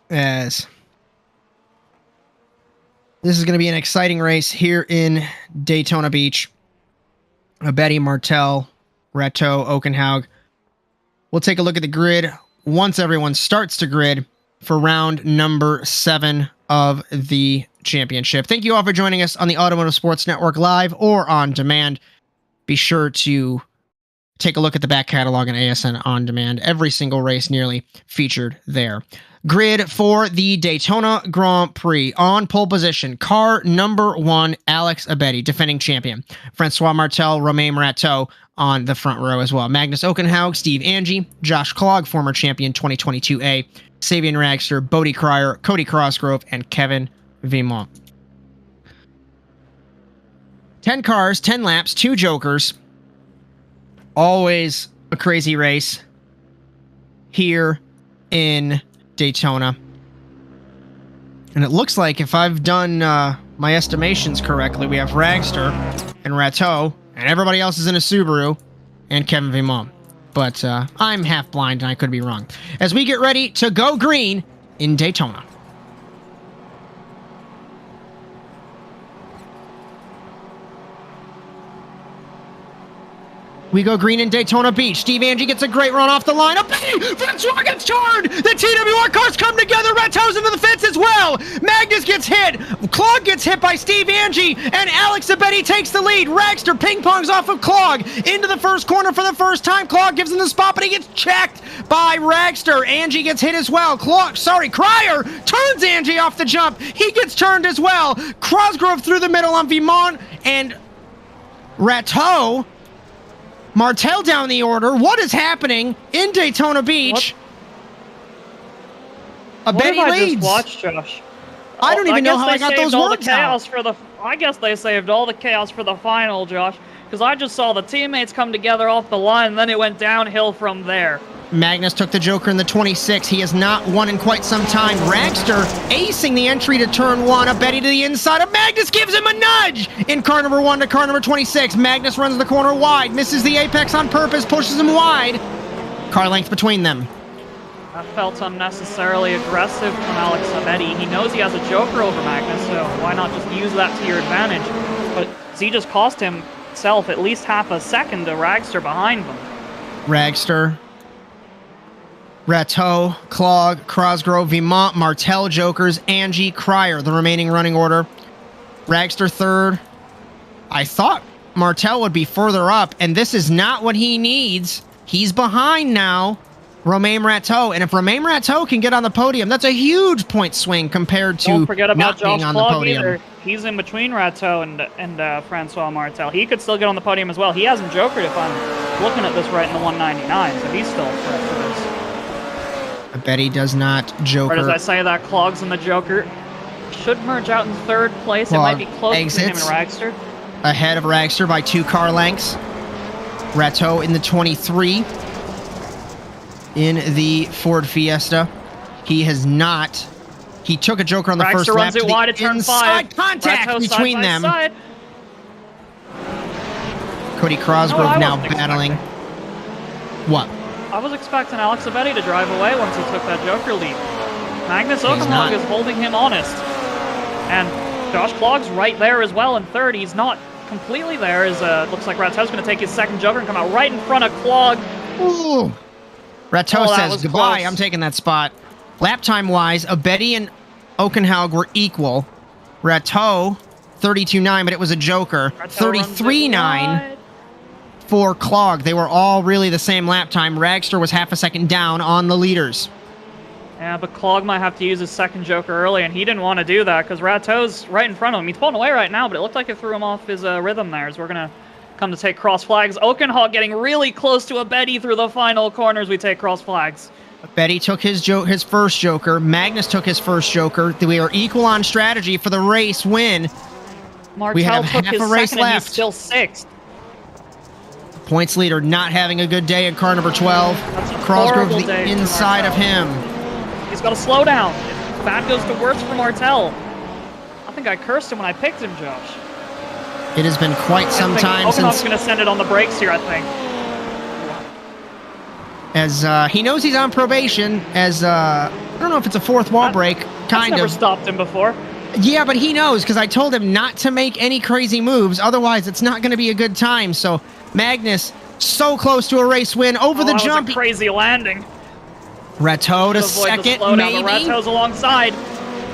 Yes. This is going to be an exciting race here in Daytona Beach. Abedi, Martel, Rateau, Okenhaug. We'll take a look at the grid once everyone starts to grid for round number 7 of the championship. Thank you all for joining us on the Automotive Sports Network live or on demand. Be sure to take a look at the back catalog on ASN On Demand. Every single race nearly featured there. Grid for the Daytona Grand Prix. On pole position, car number 1, Alex Abedi, defending champion. Francois Martel, Romain Rateau on the front row as well. Magnus Okenhaug, Steve Angie, Josh Clog, former champion 2022A, Sabian Ragster, Bodie Cryer, Cody Crossgrove, and Kevin Vimont. 10 cars, 10 laps, 2 jokers. Always a crazy race here in Daytona. And it looks like, if I've done my estimations correctly, we have Ragster and Rateau, and everybody else is in a Subaru, and Kevin Vimont. but I'm half blind and I could be wrong. As we get ready to go green in Daytona. We go green in Daytona Beach. Steve Angie gets a great run off the line. Francois gets turned! The TWR cars come together. Ratto's into the fence as well. Magnus gets hit. Clog gets hit by Steve Angie. And Alex Abedi takes the lead. Ragster ping-pongs off of Clog into the first corner for the first time. Clog gives him the spot, but he gets checked by Ragster. Angie gets hit as well. Cryer turns Angie off the jump. He gets turned as well. Crosgrove through the middle on Vimont and Ratto. Martel down the order. What is happening in Daytona Beach? Abedi leads. Just watched, Josh? I don't even know how I got those words out. I guess they saved all the chaos for the final, Josh, because I just saw the teammates come together off the line, and then it went downhill from there. Magnus took the Joker in the 26. He has not won in quite some time. Ragster acing the entry to turn 1. Abedi to the inside of Magnus, gives him a nudge in car number 1 to car number 26. Magnus runs the corner wide, misses the apex on purpose, pushes him wide. Car length between them. That felt unnecessarily aggressive from Alex Abedi. He knows he has a Joker over Magnus, so why not just use that to your advantage? But he just cost himself at least half a second to Ragster behind him. Ragster, Ratto, Clog, Crosgrove, Vimont, Martel, Jokers, Angie, Cryer, the remaining running order. Ragster third. I thought Martel would be further up, and this is not what he needs. He's behind now. Romain Ratto, and if Romain Ratto can get on the podium, that's a huge point swing compared to Don't forget about not being Josh on the Clog podium. either. He's in between Ratto and Francois Martel. He could still get on the podium as well. He hasn't jokered if I'm looking at this right in the 199, so he's still a threat for this. I bet he does not joker. Or does I say that Clog's in the Joker? Should merge out in third place. Clog it might be close between him and Ragster. Ahead of Ragster by 2 car lengths. Ratto in the 23. In the Ford Fiesta. He has not. He took a Joker on the first lap. Runs it wide at turn 5. Contact Ratto between side by them. Side. Cody Crosgrove now battling. What? I was expecting Alex Abedi to drive away once he took that Joker lead. Magnus Oakenlog is holding him honest. And Josh Clog's right there as well in third. He's not completely there. Looks like Ratto's going to take his second Joker and come out right in front of Clog. Ooh. Ratto says goodbye. Close. I'm taking that spot. Lap time wise, Abedi and Oakenhaug were equal. Ratto 32.9, but it was a Joker. 33.9 for Clog. They were all really the same lap time. Ragster was half a second down on the leaders. Yeah, but Clog might have to use his second Joker early, and he didn't want to do that because Ratto's right in front of him. He's pulling away right now, but it looked like it threw him off his rhythm there, as we're going to come to take cross flags. Oakenhaug getting really close to Abedi through the final corners. We take cross flags. Abedi took his first Joker. Magnus took his first Joker. We are equal on strategy for the race win. Martel we have took half his a race second, and left. he's still sixth. Points leader not having a good day in car number 12. Crosgrove to the inside of him. He's got to slow down. If bad goes to worse for Martel. I think I cursed him when I picked him, Josh. It has been quite some time since... Oakenhaug's going to send it on the brakes here, I think. As he knows he's on probation, as I don't know if it's a fourth wall break, kind never of. Stopped him before. Yeah, but he knows because I told him not to make any crazy moves. Otherwise, it's not going to be a good time. So Magnus so close to a race win over the jump. Was a crazy landing. Ratto to second, maybe. Ratto's alongside.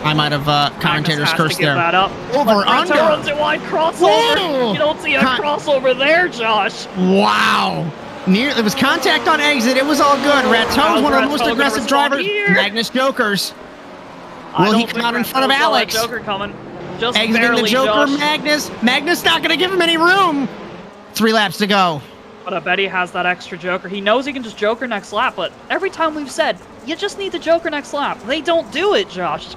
I might have commentators cursed there. That up. Over under. Ratto runs it wide crossover. Whoa. You don't see a crossover there, Josh. Wow. It was contact on exit. It was all good. Ratto's one of the most aggressive drivers. Magnus Jokers. Will he come out in front of Alex? Joker coming. Just exiting barely, the Joker, Josh. Magnus. Magnus not going to give him any room. 3 laps to go. But I bet he has that extra Joker. He knows he can just Joker next lap, but every time we've said, you just need the Joker next lap. They don't do it, Josh.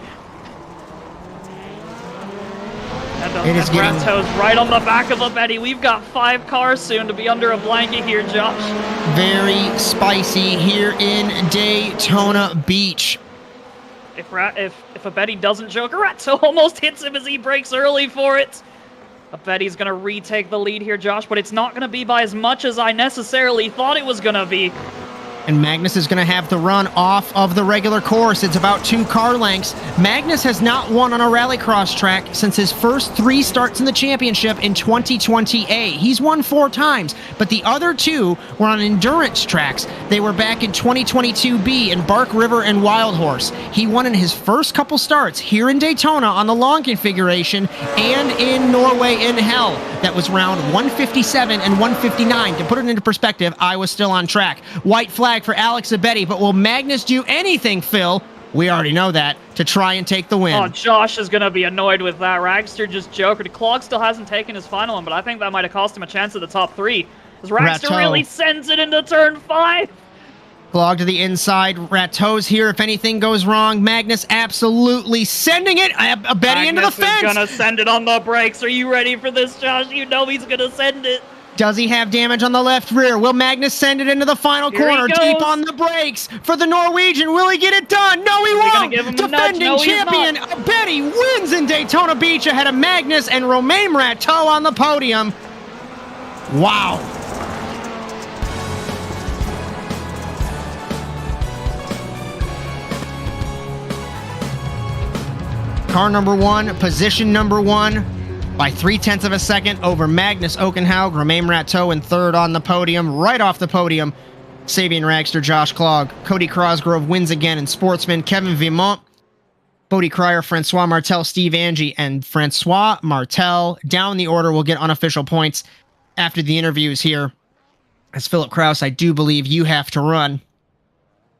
It is getting... Ratto's right on the back of Abedi. We've got 5 cars soon to be under a blanket here, Josh. Very spicy here in Daytona Beach. If Abedi doesn't Joker, Ratto almost hits him as he brakes early for it. I bet he's going to retake the lead here, Josh, but it's not going to be by as much as I necessarily thought it was going to be. And Magnus is going to have the run off of the regular course. It's about 2 car lengths. Magnus has not won on a Rallycross track since his first 3 starts in the championship in 2020A. He's won 4 times, but the other 2 were on endurance tracks. They were back in 2022B in Bark River and Wild Horse. He won in his first couple starts here in Daytona on the long configuration and in Norway in Hell. That was round 157 and 159. To put it into perspective, I was still on track. White flag for Alex Abetty, but will Magnus do anything, Phil? We already know that, to try and take the win. Oh, Josh is going to be annoyed with that. Ragster just joked. Clog still hasn't taken his final one, but I think that might have cost him a chance at the top 3. As Ragster really sends it into turn 5. Clog to the inside. Rateau's here if anything goes wrong. Magnus absolutely sending it. Abetty into the fence. Magnus is going to send it on the brakes. Are you ready for this, Josh? You know he's going to send it. Does he have damage on the left rear? Will Magnus send it into the final corner? Deep on the brakes for the Norwegian. Will he get it done? No, he won't. Defending champion Abetty wins in Daytona Beach ahead of Magnus and Romain Rateau on the podium. Wow. Car number 1, position number 1. By 0.3 of a second over Magnus Okenhaug, Romain Rateau in third on the podium. Right off the podium, Sabian Ragster, Josh Clog. Cody Crosgrove wins again in Sportsman. Kevin Vimont, Bodie Cryer, Francois Martel, Steve Angie, and Francois Martel. Down the order, we'll get unofficial points after the interviews here. As Philip Kraus, I do believe you have to run.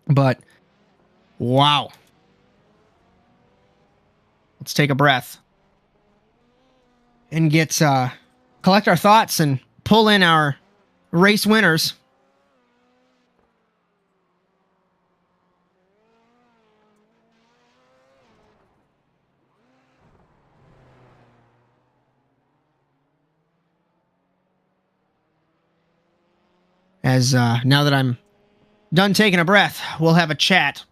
But, wow. Let's take a breath. And collect our thoughts and pull in our race winners. As now that I'm done taking a breath, we'll have a chat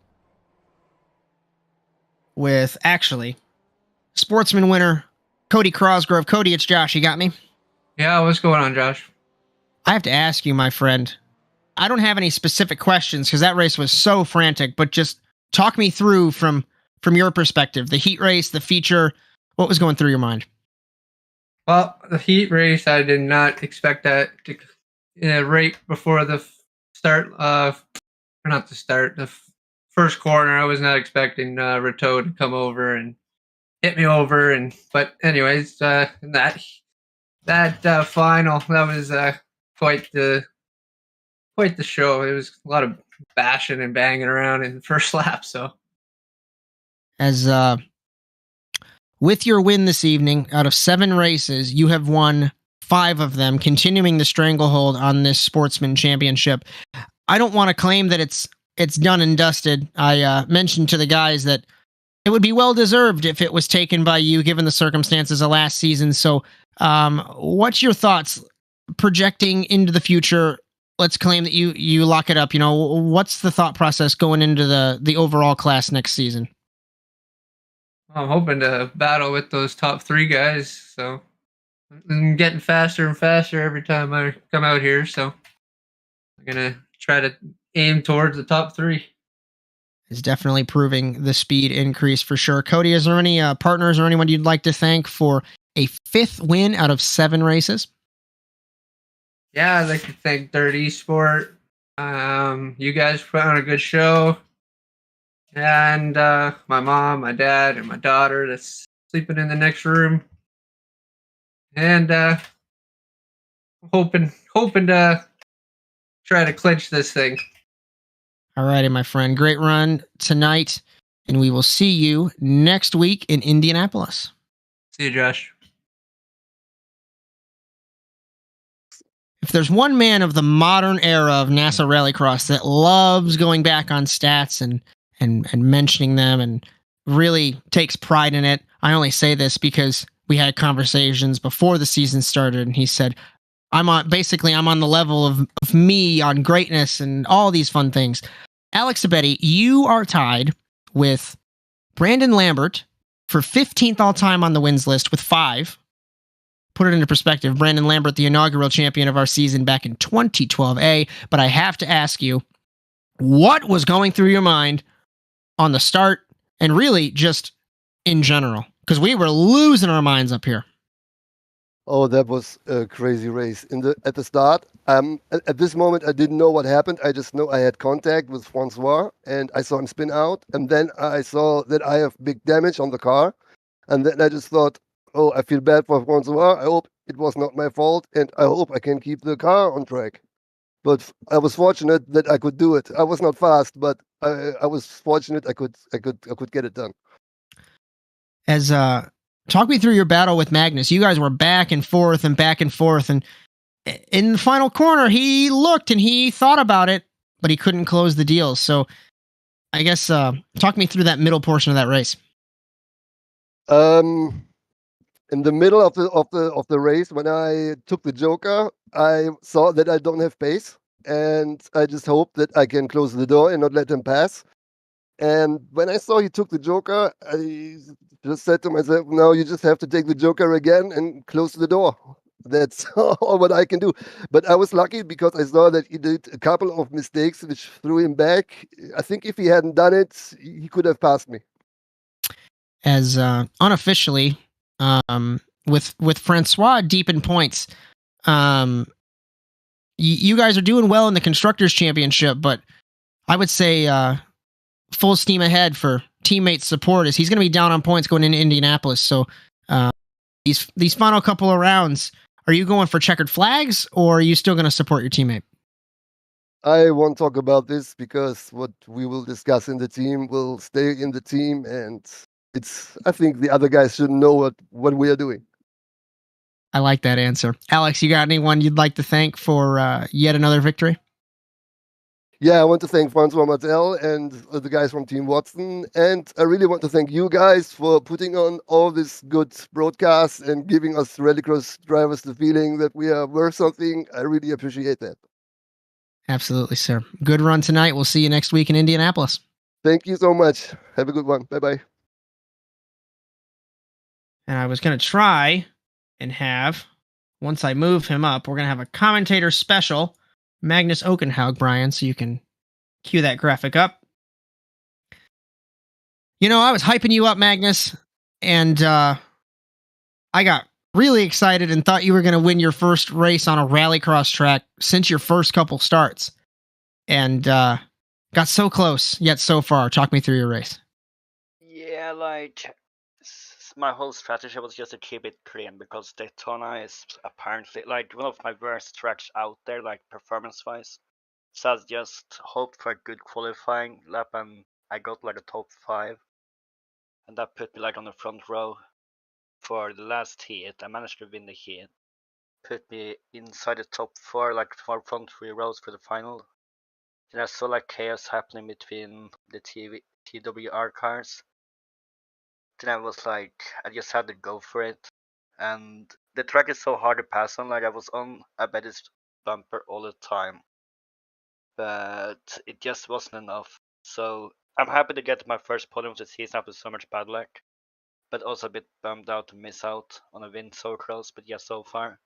with actually Sportsman winner Cody Crosgrove. Cody, it's Josh. You got me? Yeah, what's going on, Josh? I have to ask you, my friend. I don't have any specific questions because that race was so frantic, but just talk me through from your perspective, the heat race, the feature, what was going through your mind? Well, the heat race, I did not expect that to right before the start, the first corner. I was not expecting Rateau to come over and hit me over, but anyways, that final, that was quite the show. It was a lot of bashing and banging around in the first lap. So, as with your win this evening, out of 7 races, you have won 5 of them, continuing the stranglehold on this Sportsman Championship. I don't want to claim that it's done and dusted. I mentioned to the guys that it would be well-deserved if it was taken by you, given the circumstances of last season. So what's your thoughts projecting into the future? Let's claim that you lock it up. You know, what's the thought process going into the overall class next season? I'm hoping to battle with those top 3 guys. So I'm getting faster and faster every time I come out here. So I'm going to try to aim towards the top 3. Is definitely proving the speed increase for sure. Cody, is there any partners or anyone you'd like to thank for a 5th win out of 7 races? Yeah, I'd like to thank Dirt Esport. You guys put on a good show. And my mom, my dad, and my daughter that's sleeping in the next room. And hoping to try to clinch this thing. All righty, my friend. Great run tonight, and we will see you next week in Indianapolis. See you, Josh. If there's one man of the modern era of NASA Rallycross that loves going back on stats and mentioning them and really takes pride in it, I only say this because we had conversations before the season started, and he said, I'm on the level of me on greatness and all these fun things. Alex Abetty, you are tied with Brandon Lambert for 15th all time on the wins list with 5. put it into perspective, Brandon Lambert, the inaugural champion of our season back in 2012A. But I have to ask you, what was going through your mind on the start and really just in general? Because we were losing our minds up here. Oh, that was a crazy race. At the start, at this moment, I didn't know what happened. I just know I had contact with Francois, and I saw him spin out. And then I saw that I have big damage on the car. And then I just thought, oh, I feel bad for Francois. I hope it was not my fault, and I hope I can keep the car on track. But I was fortunate that I could do it. I was not fast, but I was fortunate I could get it done. As talk me through your battle with Magnus. You guys were back and forth, and in the final corner, he looked and he thought about it, but he couldn't close the deal. So, I guess talk me through that middle portion of that race. In the middle of the race, when I took the Joker, I saw that I don't have pace, and I just hoped that I can close the door and not let him pass. And when I saw he took the Joker, I just said to myself, "No, you just have to take the Joker again and close the door." That's all what I can do. But I was lucky because I saw that he did a couple of mistakes which threw him back. I think if he hadn't done it, he could have passed me. As unofficially, with Francois deep in points, you guys are doing well in the Constructors' Championship, but I would say full steam ahead for teammate support as he's going to be down on points going into Indianapolis. So these final couple of rounds, are you going for checkered flags or are you still going to support your teammate? I won't talk about this because what we will discuss in the team will stay in the team, and I think the other guys shouldn't know what we are doing. I like that answer. Alex, you got anyone you'd like to thank for yet another victory? Yeah, I want to thank Francois Martel and the guys from Team Watson. And I really want to thank you guys for putting on all this good broadcasts and giving us Rallycross drivers the feeling that we are worth something. I really appreciate that. Absolutely, sir. Good run tonight. We'll see you next week in Indianapolis. Thank you so much. Have a good one. Bye-bye. And I was going to try and have, once I move him up, we're going to have a commentator special, Magnus Okenhaug, Bryan, so you can cue that graphic up. You know, I was hyping you up, Magnus, and I got really excited and thought you were going to win your first race on a rallycross track since your first couple starts. And got so close, yet so far. Talk me through your race. Yeah, my whole strategy was just to keep it clean because Daytona is apparently one of my worst tracks out there, performance-wise. So I just hoped for a good qualifying lap, and I got a top 5, and that put me on the front row for the last heat. I managed to win the heat, put me inside the top 4, for front 3 rows for the final. Then I saw chaos happening between the TWR cars. Then I was I just had to go for it. And the track is so hard to pass on. I was on a better bumper all the time. But it just wasn't enough. So I'm happy to get my first podium of the season after so much bad luck. But also a bit bummed out to miss out on a win so close, but yeah, so far.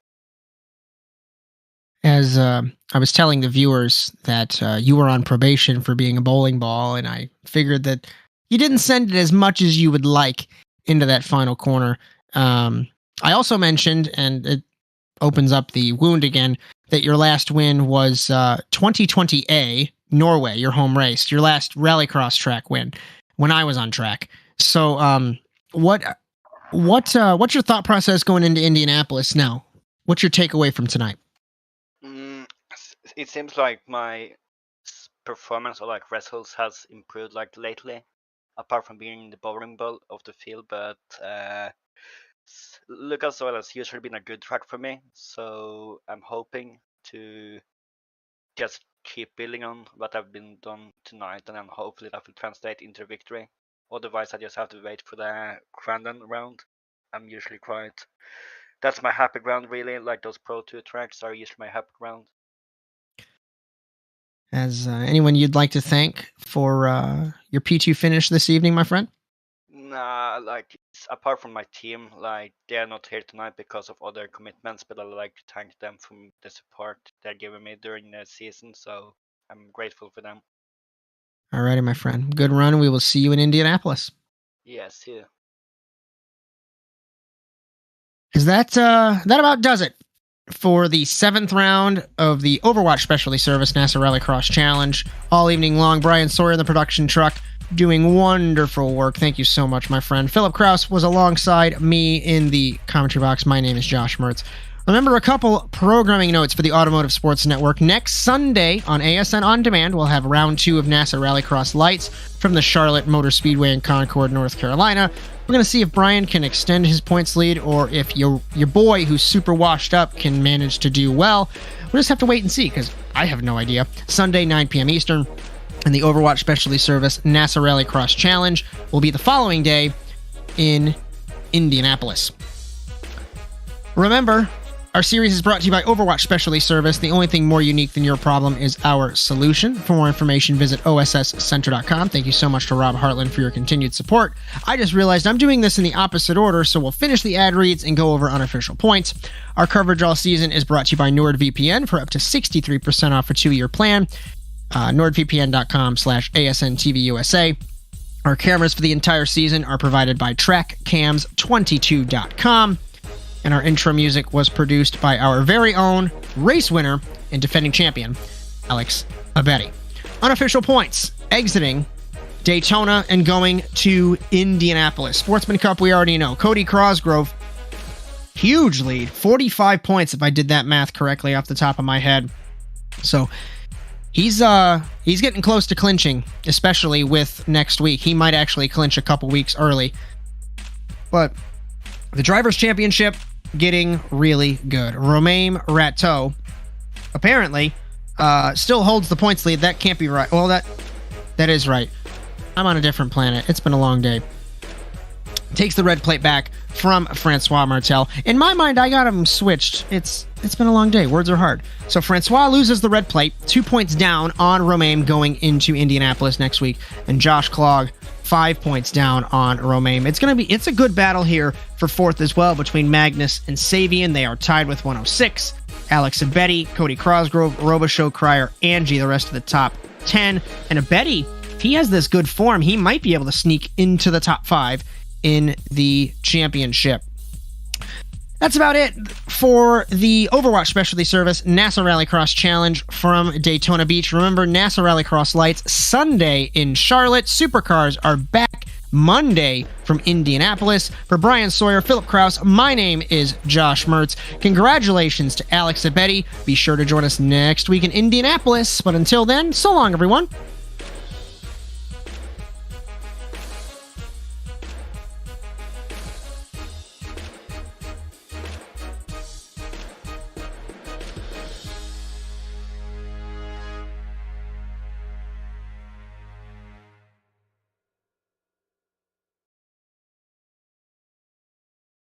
As I was telling the viewers that you were on probation for being a bowling ball, and I figured that you didn't send it as much as you would like into that final corner. I also mentioned, and it opens up the wound again, that your last win was 2020A, Norway, your home race, your last rallycross track win when I was on track. So what's your thought process going into Indianapolis now? What's your takeaway from tonight? It seems like my performance or results has improved lately, apart from being in the bowling ball of the field. But Lucas Oil has usually been a good track for me, so I'm hoping to just keep building on what I've been done tonight, and then hopefully that will translate into victory. Otherwise, I just have to wait for the Crandon round. I'm usually that's my happy ground, really. Those Pro 2 tracks are usually my happy ground. As anyone you'd like to thank for your P2 finish this evening, my friend? Nah, like apart from my team, like they are not here tonight because of other commitments, but I would like to thank them for the support they're giving me during the season. So I'm grateful for them. Alrighty, my friend. Good run. We will see you in Indianapolis. Yes, yeah. Is that about does it for the 7th round of the Overwatch Specialty Service NASA Rallycross Challenge. All evening long, Bryan Sawyer in the production truck doing wonderful work. Thank you so much, my friend. Philip Kraus was alongside me in the commentary box. My name is Josh Mertz. Remember, a couple programming notes for the Automotive Sports Network. Next Sunday on ASN On Demand, we'll have round 2 of NASA Rallycross Lights from the Charlotte Motor Speedway in Concord, North Carolina. We're going to see if Bryan can extend his points lead or if your boy, who's super washed up, can manage to do well. We'll just have to wait and see, because I have no idea. Sunday, 9 p.m. Eastern, and the Overwatch Specialty Service NASA Rallycross Challenge will be the following day in Indianapolis. Remember, our series is brought to you by Overwatch Specialty Service. The only thing more unique than your problem is our solution. For more information, visit osscenter.com. Thank you so much to Rob Hartland for your continued support. I just realized I'm doing this in the opposite order, so we'll finish the ad reads and go over unofficial points. Our coverage all season is brought to you by NordVPN for up to 63% off a 2-year plan. NordVPN.com/ASNTVUSA. Our cameras for the entire season are provided by TrackCams22.com. And our intro music was produced by our very own race winner and defending champion, Alex Abetti. Unofficial points, exiting Daytona and going to Indianapolis. Sportsman Cup, we already know. Cody Crosgrove, huge lead, 45 points if I did that math correctly off the top of my head. So he's getting close to clinching, especially with next week. He might actually clinch a couple weeks early. But the Drivers' Championship getting really good. Romain Rateau apparently still holds the points lead. That can't be right. Well, that is right. I'm on a different planet. It's been a long day. Takes the red plate back from Francois Martel. In my mind, I got him switched. It's been a long day. Words are hard. So Francois loses the red plate, 2 points down on Romain going into Indianapolis next week, and Josh Clogg 5 points down on Romain. It's a good battle here for 4th as well between Magnus and Savian. They are tied with 106. Alex Abetti, Cody Crosgrove, Robichaux, Cryer, Angie, the rest of the top 10. And Abetti, if he has this good form, he might be able to sneak into the top 5 in the championship. That's about it for the Overwatch Specialty Service NASA Rallycross Challenge from Daytona Beach. Remember, NASA Rallycross Lights Sunday in Charlotte. Supercars are back Monday from Indianapolis. For Bryan Sawyer, Philip Kraus, my name is Josh Mertz. Congratulations to Alex Abetti. Be sure to join us next week in Indianapolis. But until then, so long, everyone.